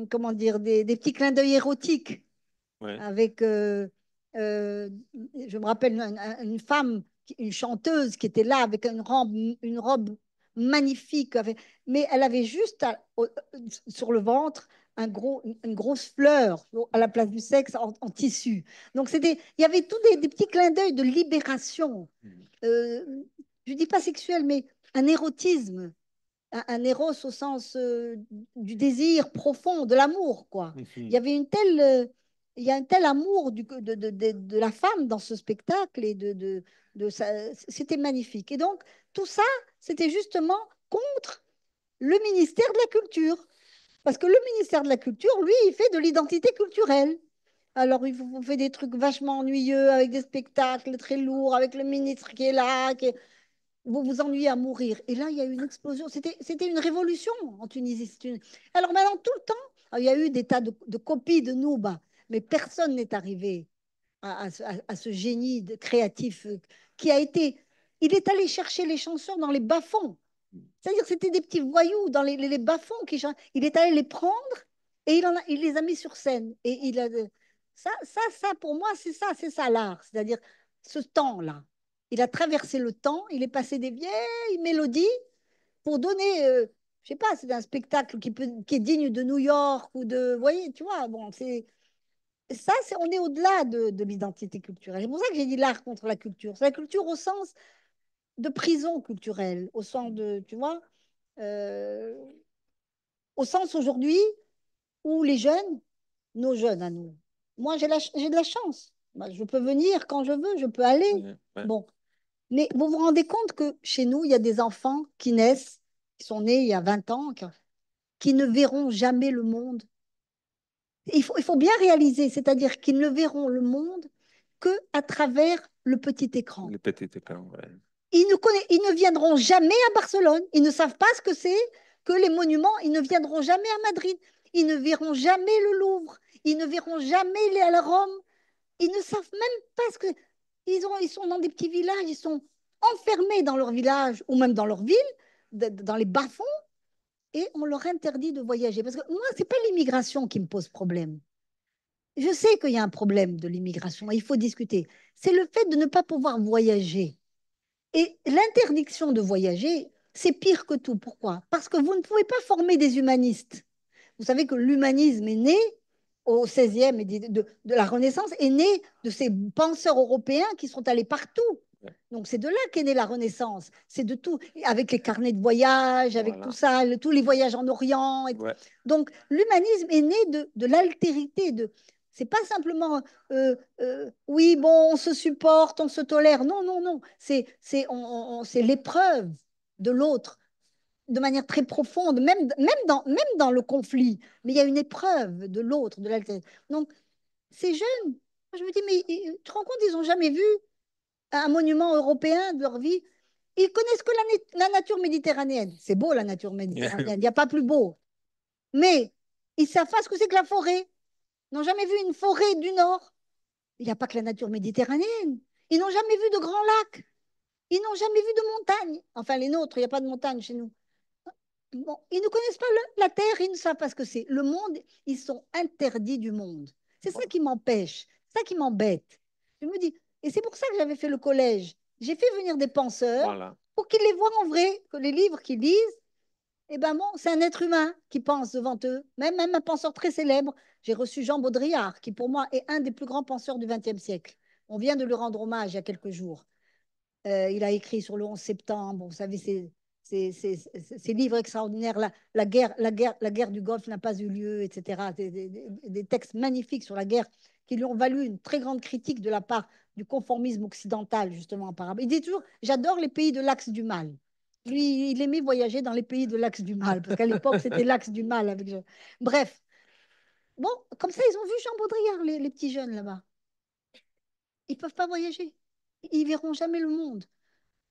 comment dire, des petits clins d'œil érotiques. Ouais. Avec, je me rappelle une femme, une chanteuse qui était là avec une robe magnifique, mais elle avait juste sur le ventre une grosse fleur à la place du sexe en tissu. Donc il y avait tous des petits clins d'œil de libération. Je ne dis pas sexuel, mais un érotisme un éros au sens du désir profond, de l'amour, quoi. Il y avait il y a un tel amour de la femme dans ce spectacle et c'était magnifique. Et donc, tout ça, c'était justement contre le ministère de la Culture. Parce que le ministère de la Culture, lui, il fait de l'identité culturelle. Alors, il fait des trucs vachement ennuyeux avec des spectacles très lourds, avec le ministre qui est là, vous vous ennuyez à mourir. Et là, il y a eu une explosion. C'était une révolution en Tunisie. Alors maintenant, tout le temps, il y a eu des tas de copies de Nouba, mais personne n'est arrivé à ce génie créatif qui a été... Il est allé chercher les chansons dans les bas-fonds. C'est-à-dire que c'était des petits voyous dans les bas-fonds qui chantaient. Il est allé les prendre et il les a mis sur scène. Et ça, pour moi, c'est ça l'art. C'est-à-dire ce temps-là. Il a traversé le temps, il est passé des vieilles mélodies pour donner, je sais pas, c'est un spectacle qui est digne de New York ou de, vous voyez, tu vois, bon, on est au-delà de l'identité culturelle. C'est pour ça que j'ai dit l'art contre la culture. C'est la culture au sens de prison culturelle, au sens de, tu vois, euh, au sens aujourd'hui où les jeunes, nos jeunes à nous, moi j'ai de la chance. Moi, je peux venir quand je veux, je peux aller. Ouais. Bon, mais vous vous rendez compte que chez nous, il y a des enfants qui naissent, qui sont nés il y a 20 ans, qui ne verront jamais le monde. Il faut bien réaliser, c'est-à-dire qu'ils ne verront le monde que à travers le petit écran. Le petit écran, ouais. Ils ne viendront jamais à Barcelone. Ils ne savent pas ce que c'est que les monuments. Ils ne viendront jamais à Madrid. Ils ne verront jamais le Louvre. Ils ne verront jamais à la Rome. Ils ne savent même pas ce que... Ils sont dans des petits villages. Ils sont enfermés dans leur village ou même dans leur ville, dans les bas-fonds, et on leur interdit de voyager. Parce que moi, ce n'est pas l'immigration qui me pose problème. Je sais qu'il y a un problème de l'immigration. Il faut discuter. C'est le fait de ne pas pouvoir voyager. Et l'interdiction de voyager, c'est pire que tout. Pourquoi? Parce que vous ne pouvez pas former des humanistes. Vous savez que l'humanisme est né au XVIe et de la Renaissance, est né de ces penseurs européens qui sont allés partout. Donc c'est de là qu'est née la Renaissance. C'est de tout, avec les carnets de voyage, avec tout ça, tous les voyages en Orient. Donc l'humanisme est né de l'altérité, c'est pas simplement oui, bon, on se supporte, on se tolère. Non, non, non. C'est l'épreuve de l'autre de manière très profonde, même dans le conflit. Mais il y a une épreuve de l'autre, de l'altérité. Donc, ces jeunes, je me dis, mais tu te rends compte, ils n'ont jamais vu un monument européen de leur vie. Ils connaissent que la nature méditerranéenne. C'est beau, la nature méditerranéenne. Il n'y a pas plus beau. Mais ils ne savent pas ce que c'est que la forêt. Ils n'ont jamais vu une forêt du Nord. Il n'y a pas que la nature méditerranéenne. Ils n'ont jamais vu de grands lacs. Ils n'ont jamais vu de montagnes. Enfin, les nôtres, il n'y a pas de montagne chez nous. Bon, ils ne connaissent pas la Terre, ils ne savent pas ce que c'est. Le monde, ils sont interdits du monde. C'est ça qui m'empêche, ça qui m'embête. Je me dis, et c'est pour ça que j'avais fait le collège. J'ai fait venir des penseurs pour qu'ils les voient en vrai, que les livres qu'ils lisent, eh ben bon, c'est un être humain qui pense devant eux. Même un penseur très célèbre, j'ai reçu Jean Baudrillard, qui pour moi est un des plus grands penseurs du XXe siècle. On vient de lui rendre hommage il y a quelques jours. Il a écrit sur le 11 septembre, vous savez, ces livres extraordinaires, la guerre du Golfe n'a pas eu lieu, etc. Des textes magnifiques sur la guerre qui lui ont valu une très grande critique de la part du conformisme occidental, justement, par rapport. Il dit toujours, j'adore les pays de l'axe du mal. Lui, il aimait voyager dans les pays de l'axe du mal, parce qu'à l'époque, c'était l'axe du mal. Bref. Bon, comme ça, ils ont vu Jean Baudrillard, les petits jeunes là-bas. Ils ne peuvent pas voyager. Ils verront jamais le monde.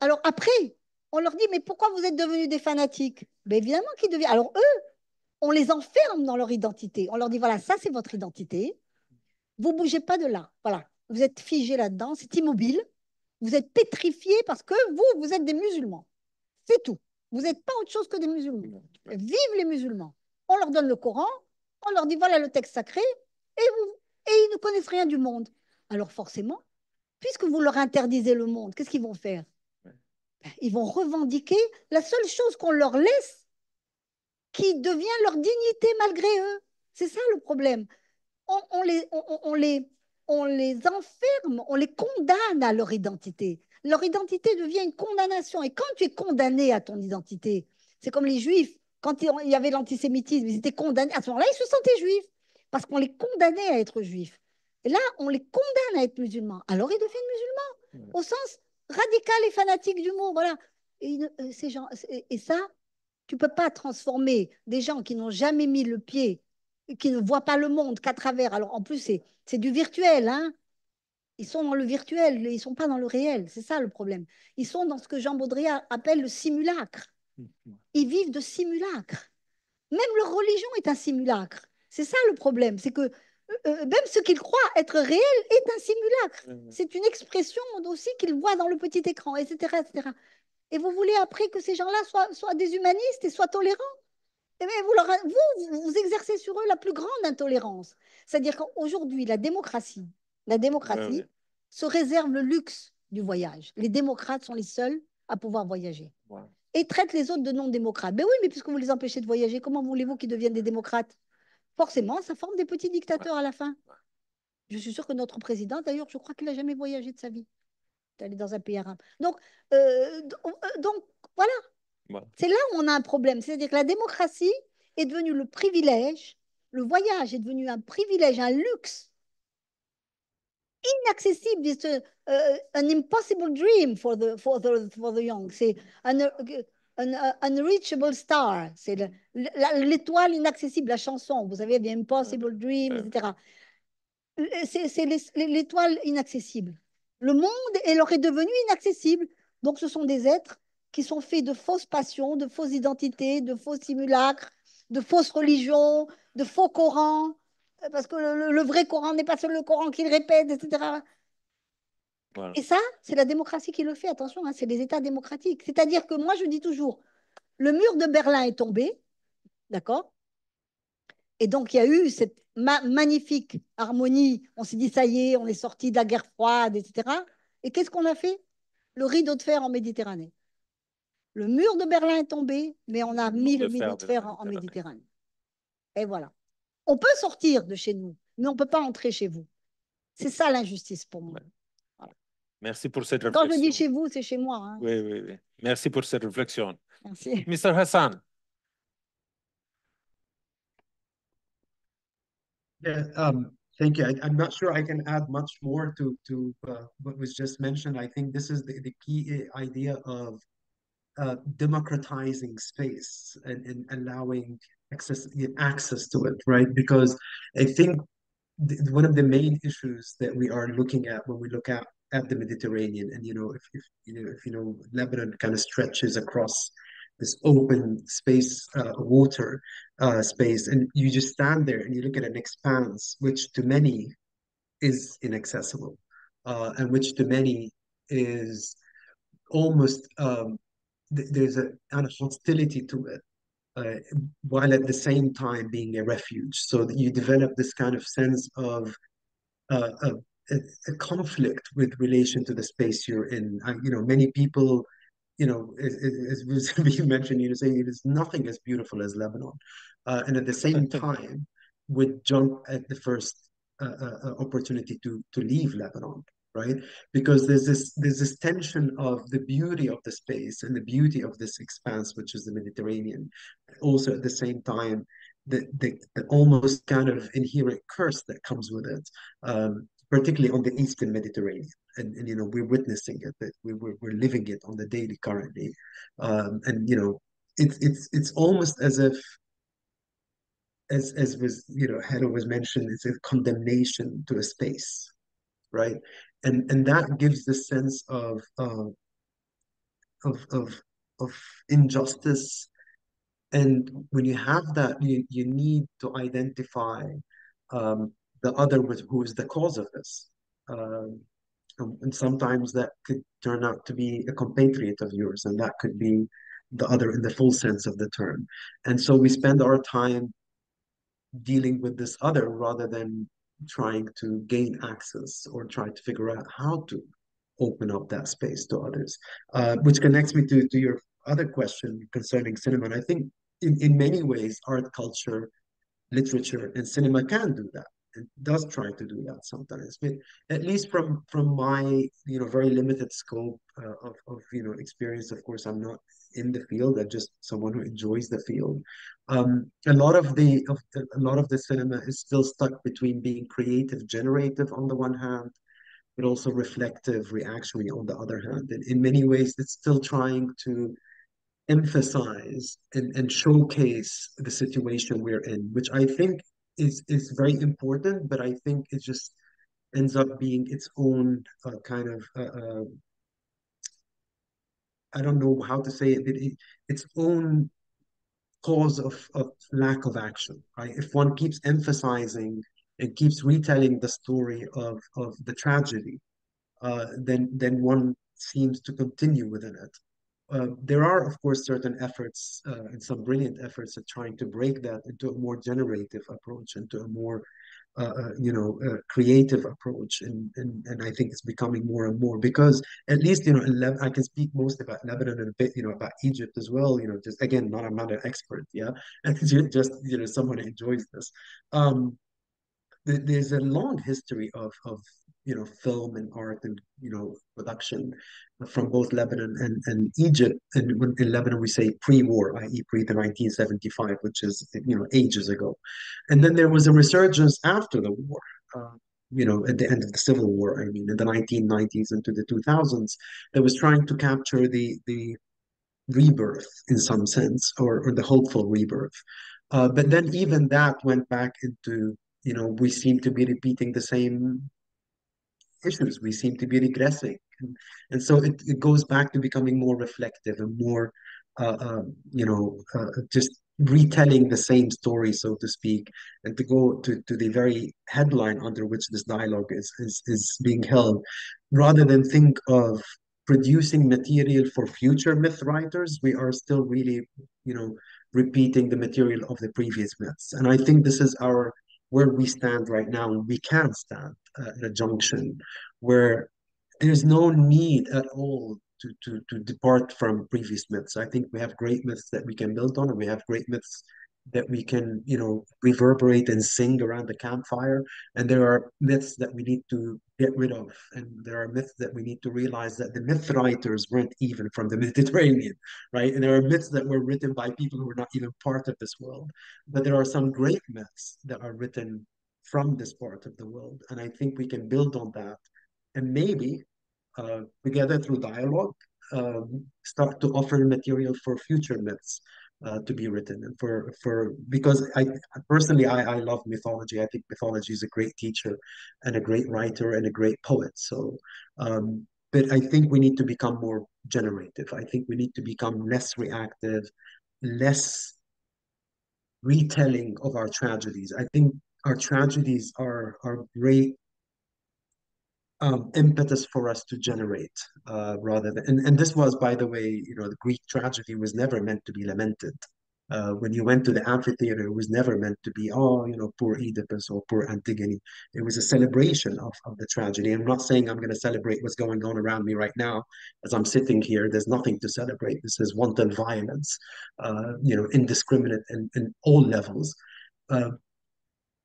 Alors après, on leur dit, mais pourquoi vous êtes devenus des fanatiques? Ben évidemment qu'ils deviennent. Alors eux, on les enferme dans leur identité. On leur dit, voilà, ça c'est votre identité. Vous ne bougez pas de là. Voilà. Vous êtes figés là-dedans, c'est immobile. Vous êtes pétrifiés parce que vous êtes des musulmans. C'est tout. Vous n'êtes pas autre chose que des musulmans. Vive les musulmans. On leur donne le Coran, on leur dit, voilà le texte sacré, et ils ne connaissent rien du monde. Alors forcément, puisque vous leur interdisez le monde, qu'est-ce qu'ils vont faire? Ils vont revendiquer la seule chose qu'on leur laisse qui devient leur dignité malgré eux. C'est ça le problème. On les enferme, on les condamne à leur identité. Leur identité devient une condamnation. Et quand tu es condamné à ton identité, c'est comme les Juifs, quand il y avait l'antisémitisme, ils étaient condamnés. À ce moment-là, ils se sentaient juifs parce qu'on les condamnait à être juifs. Et là, on les condamne à être musulmans. Alors, ils deviennent musulmans, au sens radical et fanatique du mot. Voilà. Ces gens, et ça, tu ne peux pas transformer des gens qui n'ont jamais mis le pied, qui ne voient pas le monde qu'à travers. Alors, en plus, c'est du virtuel, hein. Ils sont dans le virtuel, ils ne sont pas dans le réel. C'est ça le problème. Ils sont dans ce que Jean Baudrillard appelle le simulacre. Ils vivent de simulacre. Même leur religion est un simulacre. C'est ça le problème. C'est que même ce qu'ils croient être réel est un simulacre. C'est une expression aussi qu'ils voient dans le petit écran, etc., etc. Et vous voulez après que ces gens-là soient des humanistes et soient tolérants? Eh bien, vous exercez sur eux la plus grande intolérance. C'est-à-dire qu'aujourd'hui, la démocratie se réserve le luxe du voyage. Les démocrates sont les seuls à pouvoir voyager. Et traitent les autres de non-démocrates. Ben oui, mais puisque vous les empêchez de voyager, comment voulez-vous qu'ils deviennent des démocrates? Forcément, ça forme des petits dictateurs à la fin. Je suis sûre que notre président, d'ailleurs, je crois qu'il n'a jamais voyagé de sa vie. Il est allé dans un pays arabe. Donc voilà. C'est là où on a un problème. C'est-à-dire que la démocratie est devenue le privilège, le voyage est devenu un privilège, un luxe inaccessible. It's an impossible dream for the young. C'est un unreachable star. C'est l'étoile inaccessible, la chanson. Vous savez, The Impossible Dream, etc. C'est l'étoile inaccessible. Le monde leur est devenu inaccessible. Donc, ce sont des êtres qui sont faits de fausses passions, de fausses identités, de faux simulacres, de fausses religions, de faux Corans, parce que le vrai Coran n'est pas seul le Coran qu'ils répètent, etc. Voilà. Et ça, c'est la démocratie qui le fait, attention, hein, c'est les États démocratiques. C'est-à-dire que moi, je dis toujours, le mur de Berlin est tombé, d'accord? Et donc, il y a eu cette magnifique harmonie. On s'est dit, ça y est, on est sorti de la guerre froide, etc. Et qu'est-ce qu'on a fait? Le rideau de fer en Méditerranée. Le mur de Berlin est tombé, mais on a mis le rideau de fer en Méditerranée. Et voilà. On peut sortir de chez nous, mais on ne peut pas entrer chez vous. C'est ça l'injustice pour moi. Voilà. Merci pour cette réflexion. Quand je dis chez vous, c'est chez moi. Hein. Oui, oui, oui. Merci pour cette réflexion. Merci. Mr. Hassan. Yeah, thank you. I'm not sure I can add much more to what was just mentioned. I think this is the key idea of democratizing space and allowing access to it, right? Because I think one of the main issues that we are looking at when we look at the Mediterranean, and if Lebanon kind of stretches across this open space, water space, and you just stand there and you look at an expanse, which to many is inaccessible, and which to many is almost there's an hostility to it, while at the same time being a refuge. So that you develop this kind of sense of a conflict with relation to the space you're in. Many people, as was being mentioned, saying it is nothing as beautiful as Lebanon, and at the same time would jump at the first opportunity to leave Lebanon. right? Because there's this tension of the beauty of the space and the beauty of this expanse, which is the Mediterranean. Also, at the same time, the almost kind of inherent curse that comes with it, particularly on the Eastern Mediterranean. And you know, we're witnessing it, that we're living it on the daily currently. And you know, it's almost as if, as was, you know, Hannah was mentioned, it's a condemnation to a space, right? And that gives the sense of of of injustice. And when you have that, you need to identify the other with who is the cause of this. And sometimes that could turn out to be a compatriot of yours, and that could be the other in the full sense of the term. And so we spend our time dealing with this other rather than trying to gain access or try to figure out how to open up that space to others. Which connects me to your other question concerning cinema. And I think in many ways, art, culture, literature, and cinema can do that. It does try to do that sometimes, but at least from my, you know, very limited scope of you know, experience. Of course, I'm not in the field. I'm just someone who enjoys the field. A lot of the cinema is still stuck between being creative, generative on the one hand, but also reflective, reactionary on the other hand. And in many ways, it's still trying to emphasize and showcase the situation we're in, which I think is very important, but I think it just ends up being its own kind of I don't know how to say it, but its own cause of lack of action, right? If one keeps emphasizing and keeps retelling the story of the tragedy, then one seems to continue within it. There are, of course, certain efforts and some brilliant efforts at trying to break that into a more generative approach, into a more creative approach, and I think it's becoming more and more, because at least, you know, I can speak most about Lebanon and a bit, you know, about Egypt as well. You know, just again, I'm not an expert, yeah, and just, you know, someone who enjoys this. There's a long history of you know, film and art and, you know, production from both Lebanon and Egypt. And in Lebanon we say pre-war, i.e. pre the 1975, which is, you know, ages ago. And then there was a resurgence after the war, you know, at the end of the Civil War, I mean, in the 1990s into the 2000s, that was trying to capture the rebirth in some sense, or the hopeful rebirth. But then even that went back into, you know, we seem to be repeating the same issues. We seem to be regressing. And so it goes back to becoming more reflective and more, just retelling the same story, so to speak, and to go to the very headline under which this dialogue is being held, rather than think of producing material for future myth writers. We are still really, you know, repeating the material of the previous myths. And I think this is where we stand right now. We can stand at a junction where there's no need at all to depart from previous myths. I think we have great myths that we can build on, and we have great myths that we can, you know, reverberate and sing around the campfire. And there are myths that we need to get rid of. And there are myths that we need to realize that the myth writers weren't even from the Mediterranean, right? And there are myths that were written by people who were not even part of this world. But there are some great myths that are written from this part of the world. And I think we can build on that. And maybe together through dialogue, start to offer material for future myths to be written, and because I personally, I love mythology. I think mythology is a great teacher and a great writer and a great poet. So, but I think we need to become more generative. I think we need to become less reactive, less retelling of our tragedies. I think our tragedies are great impetus for us to generate, rather than, and this was, by the way, you know, the Greek tragedy was never meant to be lamented. When you went to the amphitheater, it was never meant to be, oh, you know, poor Oedipus or poor Antigone. It was a celebration of the tragedy. I'm not saying I'm going to celebrate what's going on around me right now as I'm sitting here. There's nothing to celebrate. This is wanton violence, you know, indiscriminate in all levels.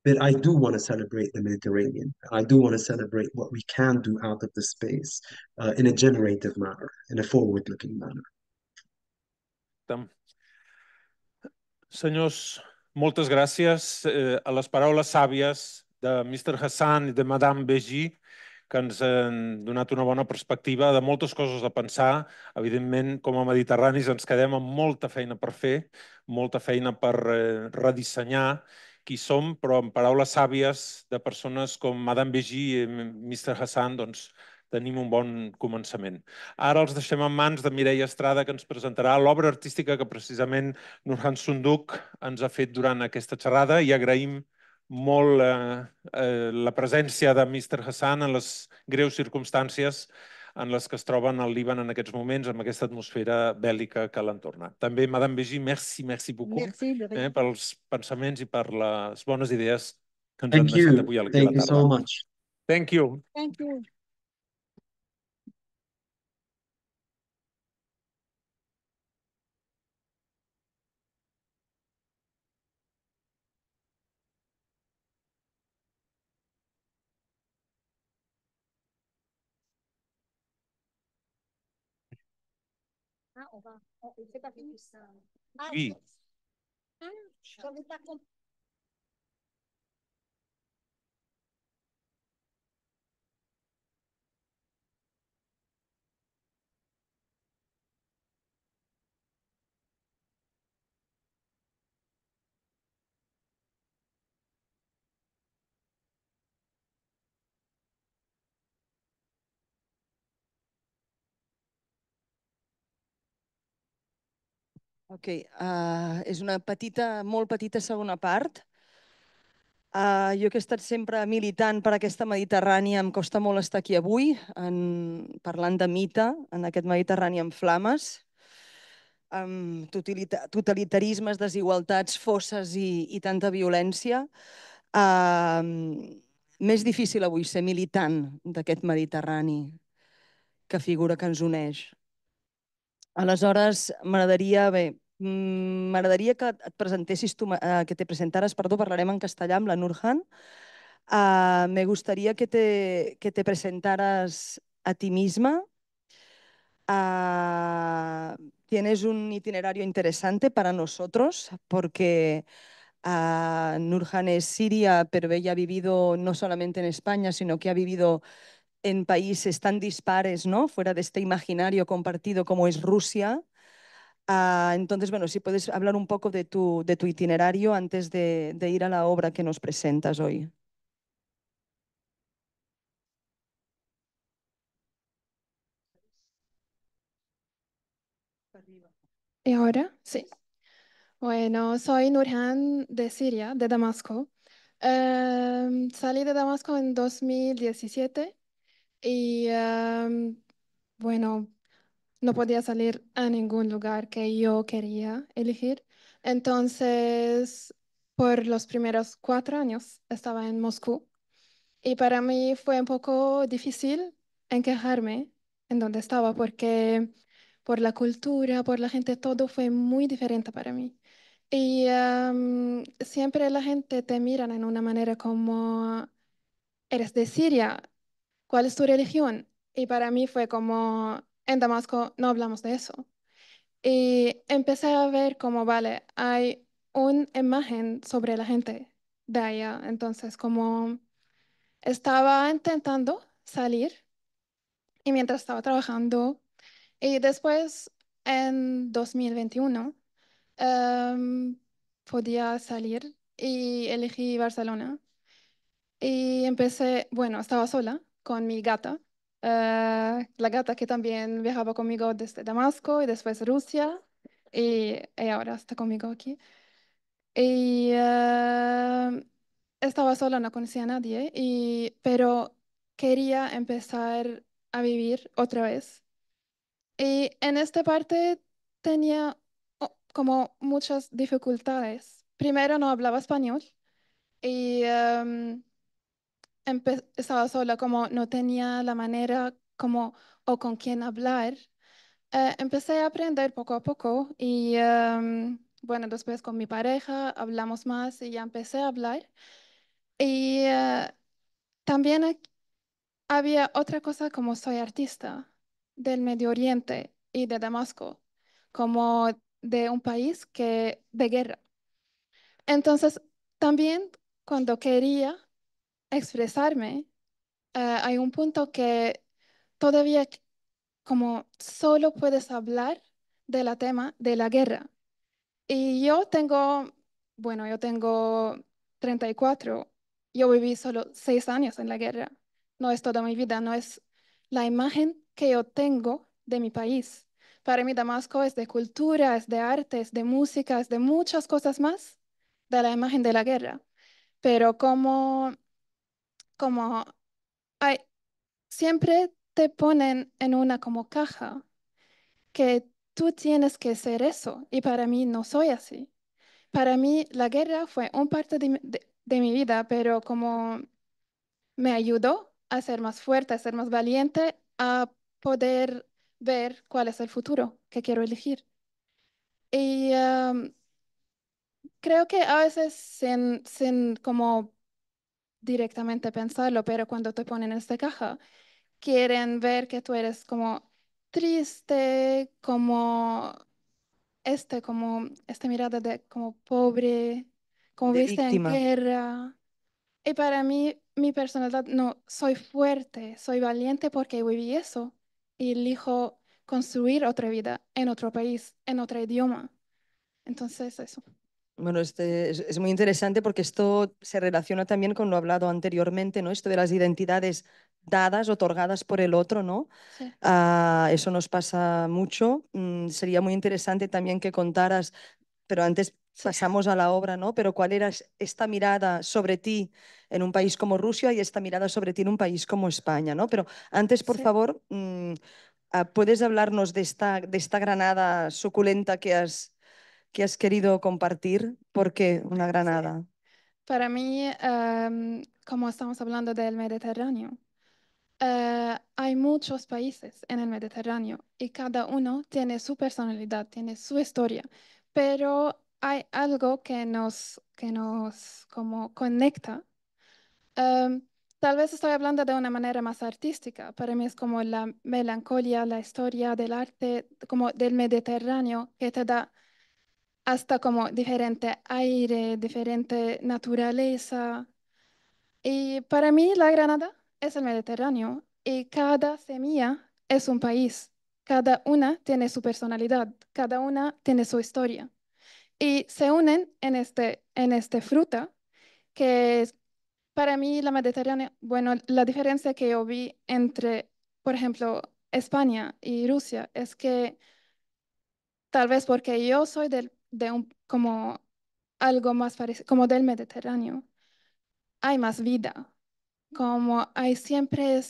but I do want to celebrate the Mediterranean. I do want to celebrate what we can do out of the space in a generative manner, in a forward-looking manner. Senyors, moltes gràcies a les paraules sàvies de Mr. Hassan i de Madame Beji, que ens han donat una bona perspectiva de moltes coses a pensar. Evidentment, com a mediterranis ens quedem amb molta feina per fer, molta feina per redissenyar qui som, però amb paraules sàvies de persones com Madame Beji i Mr. Hassan, doncs tenim un bon començament. Ara els deixem en mans de Mireia Estrada, que ens presentarà l'obra artística que precisament Nurhan Sunduk ens ha fet durant aquesta xerrada, i agraïm molt la presència de Mr. Hassan en les greus circumstàncies en les que es troben al Líban en aquests moments, amb aquesta atmosfera bèl·lica que l'entorna. També, Madame Beji, merci beaucoup pels pensaments i per les bones idees que ens han deixat avui aquí a la tarda. Thank you so much. Thank you. Thank you. Ah, on va. C'est pas fini ça. Ah, Oui. j'en ai pas compris. Ok, és una petita, molt petita segona part. Jo que he estat sempre militant per aquesta Mediterrània, em costa molt estar aquí avui, parlant de mite, en aquest Mediterrani en flames, amb totalitarismes, desigualtats, fosses i tanta violència. Més difícil avui ser militant d'aquest Mediterrani, que figura que ens uneix. Aleshores, m'agradaria que et presentessis tu, que te presentaras, perdó, parlarem en castellà amb la Nurhan. Me gustaría que te presentaras a ti misma. Tienes un itinerario interesante para nosotros porque Nurhan es siria, pero ella ha vivido no solamente en España, sino que ha vivido en países tan dispares, ¿no? Fuera de este imaginario compartido como es Rusia. Entonces, bueno, si puedes hablar un poco de tu itinerario antes de ir a la obra que nos presentas hoy. ¿Y ahora? Sí. Bueno, soy Nurhan de Siria, de Damasco. Salí de Damasco en 2017 y bueno, no podía salir a ningún lugar que yo quería elegir. Entonces, por los primeros 4 años estaba en Moscú y para mí fue un poco difícil encajarme en donde estaba porque por la cultura, por la gente, todo fue muy diferente para mí. Y siempre la gente te miran en una manera como, eres de Siria, ¿cuál es tu religión? Y para mí fue como, en Damasco no hablamos de eso. Y empecé a ver como, vale, hay una imagen sobre la gente de allá. Entonces, como estaba intentando salir y mientras estaba trabajando, y después en 2021 podía salir y elegí Barcelona. Y empecé, bueno, estaba sola con mi gata, la gata que también viajaba conmigo desde Damasco y después Rusia, y ahora está conmigo aquí. Y estaba sola, no conocía a nadie, pero quería empezar a vivir otra vez. Y en esta parte tenía como muchas dificultades. Primero no hablaba español y estaba sola, como no tenía la manera como o con quién hablar. Empecé a aprender poco a poco y bueno, después con mi pareja hablamos más y ya empecé a hablar. Y también había otra cosa como soy artista del Medio Oriente y de Damasco, como de un país que de guerra. Entonces, también cuando quería expresarme, hay un punto que todavía como solo puedes hablar de la tema de la guerra. Y yo tengo 34. Yo viví solo 6 años en la guerra. No es toda mi vida, no es la imagen que yo tengo de mi país. Para mí Damasco es de cultura, es de arte, es de música, es de muchas cosas más de la imagen de la guerra. Pero como hay, siempre te ponen en una como caja que tú tienes que ser eso y para mí no soy así. Para mí la guerra fue un parte de mi vida, pero como me ayudó a ser más fuerte, a ser más valiente, a poder ver cuál es el futuro que quiero elegir. Y creo que a veces sin como directamente pensarlo, pero cuando te ponen en esta caja, quieren ver que tú eres como triste, como esta mirada de como pobre, como De viste en víctima. guerra. Y para mí, mi personalidad, no, soy fuerte, soy valiente porque viví eso y elijo construir otra vida en otro país, en otro idioma. Entonces, eso. Bueno, es muy interesante porque esto se relaciona también con lo hablado anteriormente, ¿no? Esto de las identidades dadas, otorgadas por el otro, ¿no? Sí, Eso nos pasa mucho. Sería muy interesante también que contaras, pero antes sí, pasamos a la obra, ¿no? Pero ¿cuál era esta mirada sobre ti en un país como Rusia y esta mirada sobre ti en un país como España, ¿no? Pero antes, por sí, favor, ¿puedes hablarnos de esta granada suculenta que has querido compartir? ¿Por qué una sí. granada? Para mí, como estamos hablando del Mediterráneo, hay muchos países en el Mediterráneo y cada uno tiene su personalidad, tiene su historia, pero hay algo que nos como conecta. Em, Tal vez estoy hablando de una manera más artística. Para mí es como la melancolía, la historia del arte, como del Mediterráneo, que te da hasta como diferente aire, diferente naturaleza. Y para mí la Granada es el Mediterráneo y cada semilla es un país. Cada una tiene su personalidad, cada una tiene su historia. Y se unen en este fruta que es para mí la Mediterránea, bueno, la diferencia que yo vi entre, por ejemplo, España y Rusia es que tal vez porque yo soy de un, como algo más parecido, como del Mediterráneo, hay más vida, como hay siempre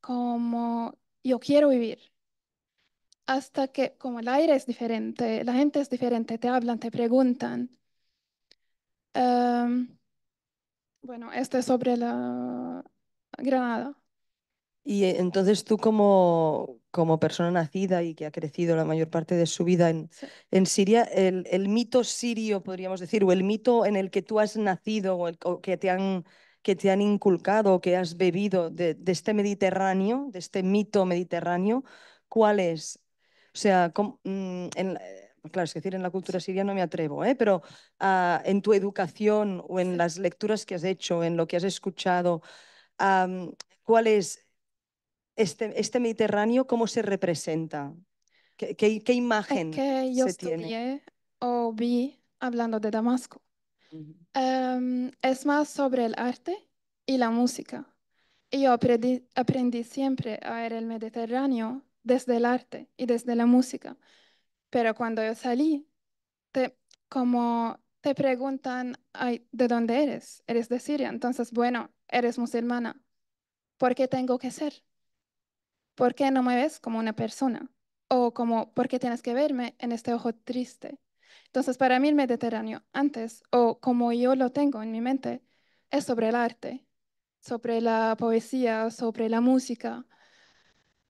como yo quiero vivir, hasta que como el aire es diferente, la gente es diferente, te hablan, te preguntan. Em, bueno, esto es sobre la Granada. Y entonces tú como persona nacida y que ha crecido la mayor parte de su vida en, Sí, en Siria, el mito sirio, podríamos decir, o el mito en el que tú has nacido o que te han inculcado o que has bebido de este Mediterráneo, de este mito mediterráneo, ¿cuál es? O sea, claro, es decir, en la cultura sí. siria no me atrevo, ¿eh? Pero en tu educación o en Sí. las lecturas que has hecho, en lo que has escuchado, am, ¿cuál es este Mediterráneo, cómo se representa? ¿Qué Es imagen que yo se tiene? estudié o vi hablando de Damasco. Ujú. Es más sobre el arte y la música. Y yo aprendí siempre a ver el Mediterráneo desde el arte y desde la música. Pero cuando yo salí, te, como te preguntan, "Ay, ¿de dónde eres? ¿Eres de Siria? Entonces, bueno, eres musulmana. ¿Por qué tengo que ser? ¿Por qué no me ves como una persona? O como, ¿por qué tienes que verme en este ojo triste? Entonces, para mí el Mediterráneo antes, o como yo lo tengo en mi mente, es sobre el arte, sobre la poesía, sobre la música.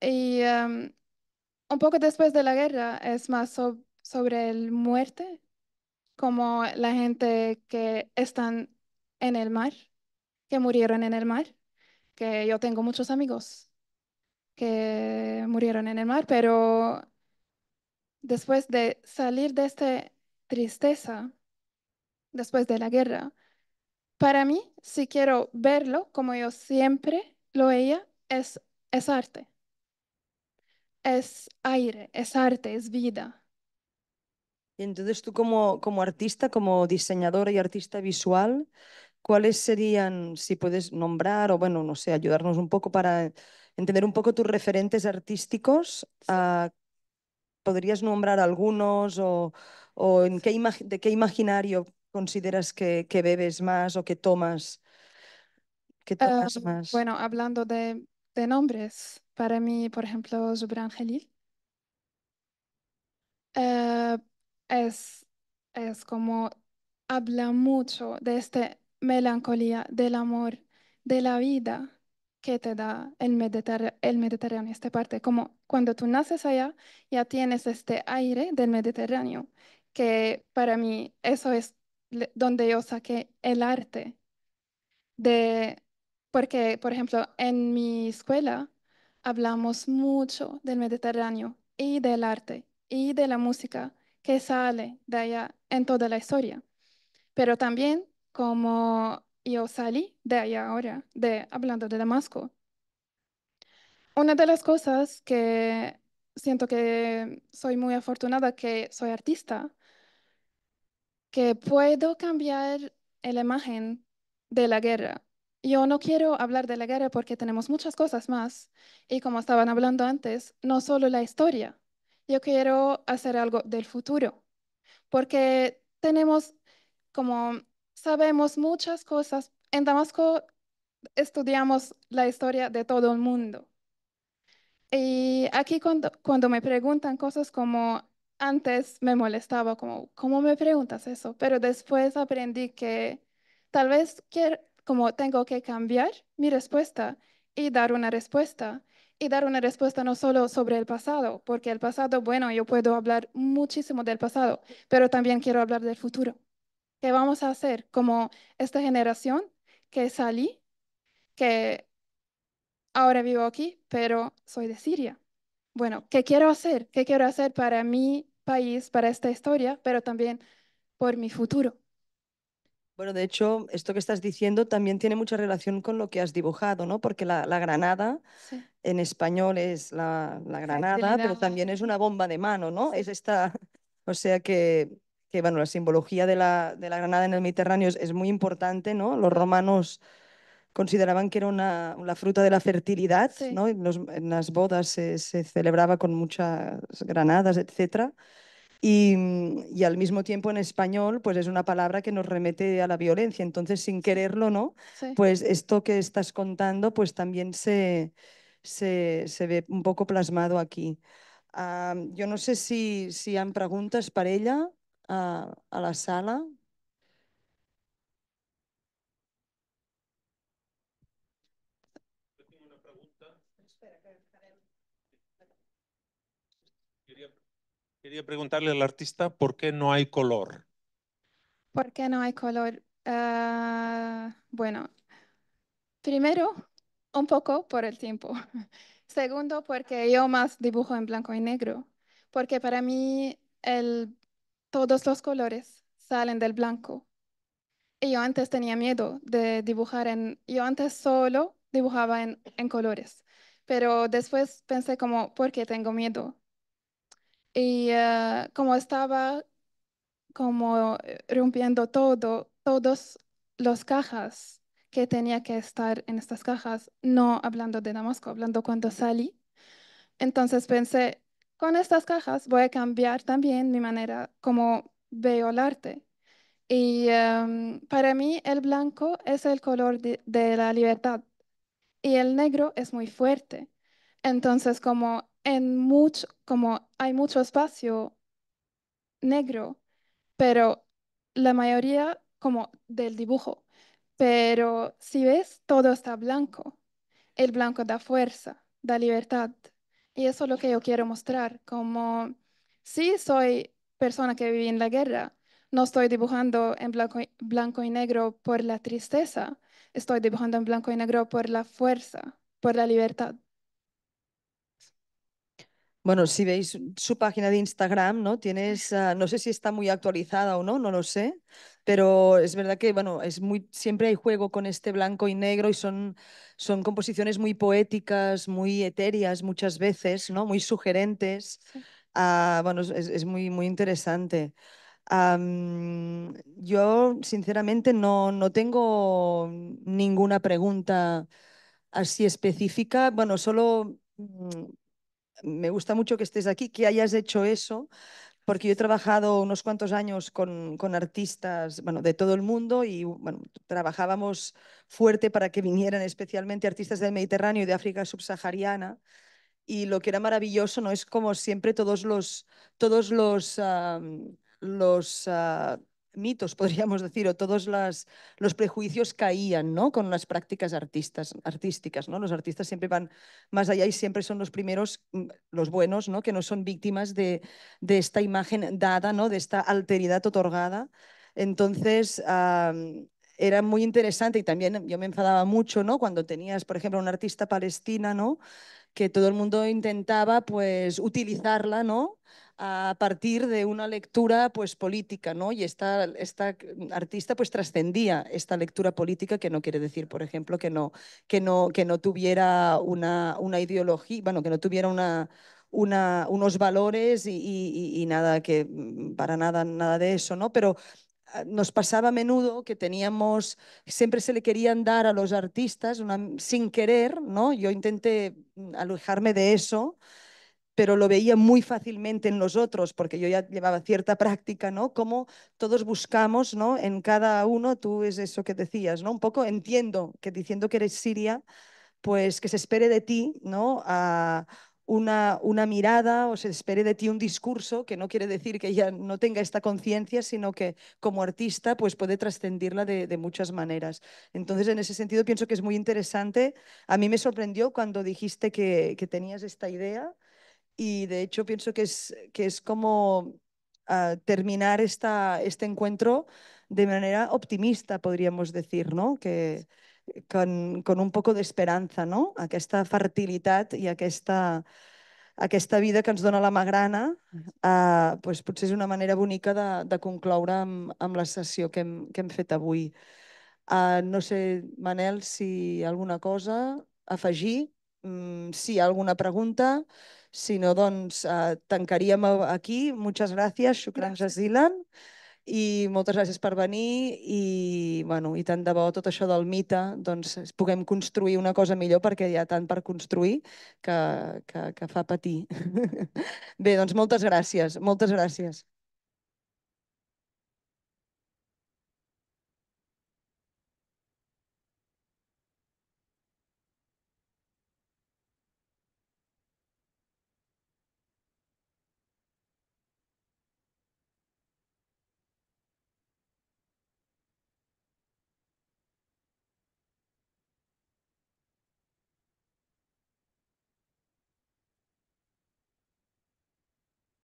Y un poco después de la guerra es más sobre el muerte, como la gente que están en el mar que murieron en el mar, que yo tengo muchos amigos que murieron en el mar, pero después de salir de esta tristeza, después de la guerra, para mí, si quiero verlo como yo siempre lo veía, es arte, es aire, es arte, es vida. Y entonces tú como artista, como diseñadora y artista visual, ¿cuáles serían, si puedes nombrar o bueno, no sé, ayudarnos un poco para entender un poco tus referentes artísticos? ¿Podrías nombrar algunos o en qué de qué imaginario consideras que bebes más o que tomas más? Bueno, hablando de nombres, para mí, por ejemplo, Gibran Khalil eh, es, es como habla mucho de esta melancolía, del amor, de la vida que te da el Mediterráneo, esta parte. Como cuando tú naces allá, ya tienes este aire del Mediterráneo, que para mí eso es donde yo saqué el arte de, porque, por ejemplo, en mi escuela hablamos mucho del Mediterráneo y del arte y de la música que sale de allá en toda la historia. Pero también como yo salí de allá ahora, hablando de Damasco, una de las cosas que siento que soy muy afortunada que soy artista, que puedo cambiar la imagen de la guerra. Yo no quiero hablar de la guerra porque tenemos muchas cosas más y como estaban hablando antes, no solo la historia. Yo quiero hacer algo del futuro porque tenemos, como sabemos muchas cosas. En Damasco estudiamos la historia de todo el mundo. Y aquí cuando me preguntan cosas como antes me molestaba, como, ¿cómo me preguntas eso? Pero después aprendí que tal vez como tengo que cambiar mi respuesta y dar una respuesta. Y dar una respuesta no solo sobre el pasado, porque el pasado, bueno, yo puedo hablar muchísimo del pasado, pero también quiero hablar del futuro. ¿Qué vamos a hacer como esta generación que salí, que ahora vivo aquí, pero soy de Siria? Bueno, ¿qué quiero hacer? ¿Qué quiero hacer para mi país, para esta historia, pero también por mi futuro? Bueno, de hecho, esto que estás diciendo también tiene mucha relación con lo que has dibujado, ¿no? Porque la granada Sí, en español es la granada, pero fertilidad. también es una bomba de mano, ¿no? Sí, Es esta, o sea que bueno, la simbología de la granada en el Mediterráneo es muy importante, ¿no? Los romanos consideraban que era la fruta de la fertilidad, sí, ¿no? En las bodas se celebraba con muchas granadas, etcétera. Y al mismo tiempo en español, pues es una palabra que nos remete a la violencia. Entonces, sin sí, quererlo, ¿no? sí. Pues esto que estás contando, pues también se ve un poco plasmado aquí. Yo no sé si han preguntes per ella a la sala. Quería preguntarle al artista por qué no hay color. ¿Por qué no hay color? Bueno, primero, un poco por el tiempo. Segundo, porque yo más dibujo en blanco y negro. Porque para mí todos los colores salen del blanco. Y yo antes tenía miedo de dibujar yo antes solo dibujaba en colores, pero después pensé como, ¿por qué tengo miedo? Y como estaba como rompiendo todos los cajas que tenía que estar en estas cajas, no hablando de Damasco, hablando cuando salí. Entonces pensé, con estas cajas voy a cambiar también mi manera como veo el arte. Y para mí el blanco es el color de la libertad y el negro es muy fuerte. Entonces, como hay mucho espacio negro, pero la mayoría como del dibujo. Pero si ves, todo está blanco. El blanco da fuerza, da libertad. Y eso es lo que yo quiero mostrar, como sí soy persona que viví en la guerra, no estoy dibujando en blanco y negro por la tristeza, estoy dibujando en blanco y negro por la fuerza, por la libertad. Bueno, si veis su página de Instagram, ¿no? Tienes, no sé si está muy actualizada o no, no lo sé, pero es verdad que, bueno, siempre hay juego con este blanco y negro y son composiciones muy poéticas, muy etéreas muchas veces, ¿no? Muy sugerentes. Sí. Bueno, es muy, muy interesante. Yo, sinceramente, no tengo ninguna pregunta así específica. Bueno, solo me gusta mucho que estés aquí, que hayas hecho eso, porque yo he trabajado unos cuantos años con artistas, bueno, de todo el mundo y, bueno, trabajábamos fuerte para que vinieran especialmente artistas del Mediterráneo y de África subsahariana. Y lo que era maravilloso, ¿no? Es como siempre todos los mitos, podríamos decir, o todos los prejuicios caían, ¿no? Con las prácticas artísticas, ¿no? Los artistas siempre van más allá y siempre son los primeros, los buenos, ¿no? Que no son víctimas de esta imagen dada, ¿no? De esta alteridad otorgada. Entonces, era muy interesante y también yo me enfadaba mucho, ¿no? Cuando tenías, por ejemplo, una artista palestina, ¿no? Que todo el mundo intentaba pues utilizarla, ¿no? A partir de una lectura pues política, ¿no? Y esta artista pues trascendía esta lectura política, que no quiere decir, por ejemplo, que no tuviera una ideología, bueno, que no tuviera unos valores y nada, que para nada de eso, ¿no? Pero nos pasaba a menudo que siempre se le querían dar a los artistas sin querer, ¿no? Yo intenté alejarme de eso, pero lo veía muy fácilmente en los otros, porque yo ya llevaba cierta práctica, ¿no? Como todos buscamos, ¿no? En cada uno, tú es eso que decías, ¿no? Un poco entiendo que diciendo que eres siria, pues que se espere de ti, ¿no? Una mirada o se espere de ti un discurso, que no quiere decir que ella no tenga esta conciencia, sino que como artista pues puede trascendirla de muchas maneras. Entonces, en ese sentido, pienso que es muy interesante. A mí me sorprendió cuando dijiste que tenías esta idea y de hecho pienso que es como terminar este encuentro de manera optimista, podríamos decir, ¿no? Que con un poco d'esperança, no? Aquesta fertilitat i aquesta vida que ens dona la magrana, doncs potser és una manera bonica de concloure amb la sessió que hem fet avui. No sé, Manel, si alguna cosa a afegir, si hi ha alguna pregunta, si no, doncs tancaríem aquí. Moltes gràcies, shukran jazilan, i moltes gràcies per venir i, bueno, i tant de bo tot això del mite doncs puguem construir una cosa millor, perquè hi ha tant per construir que fa patir. Bé, doncs moltes gràcies, moltes gràcies.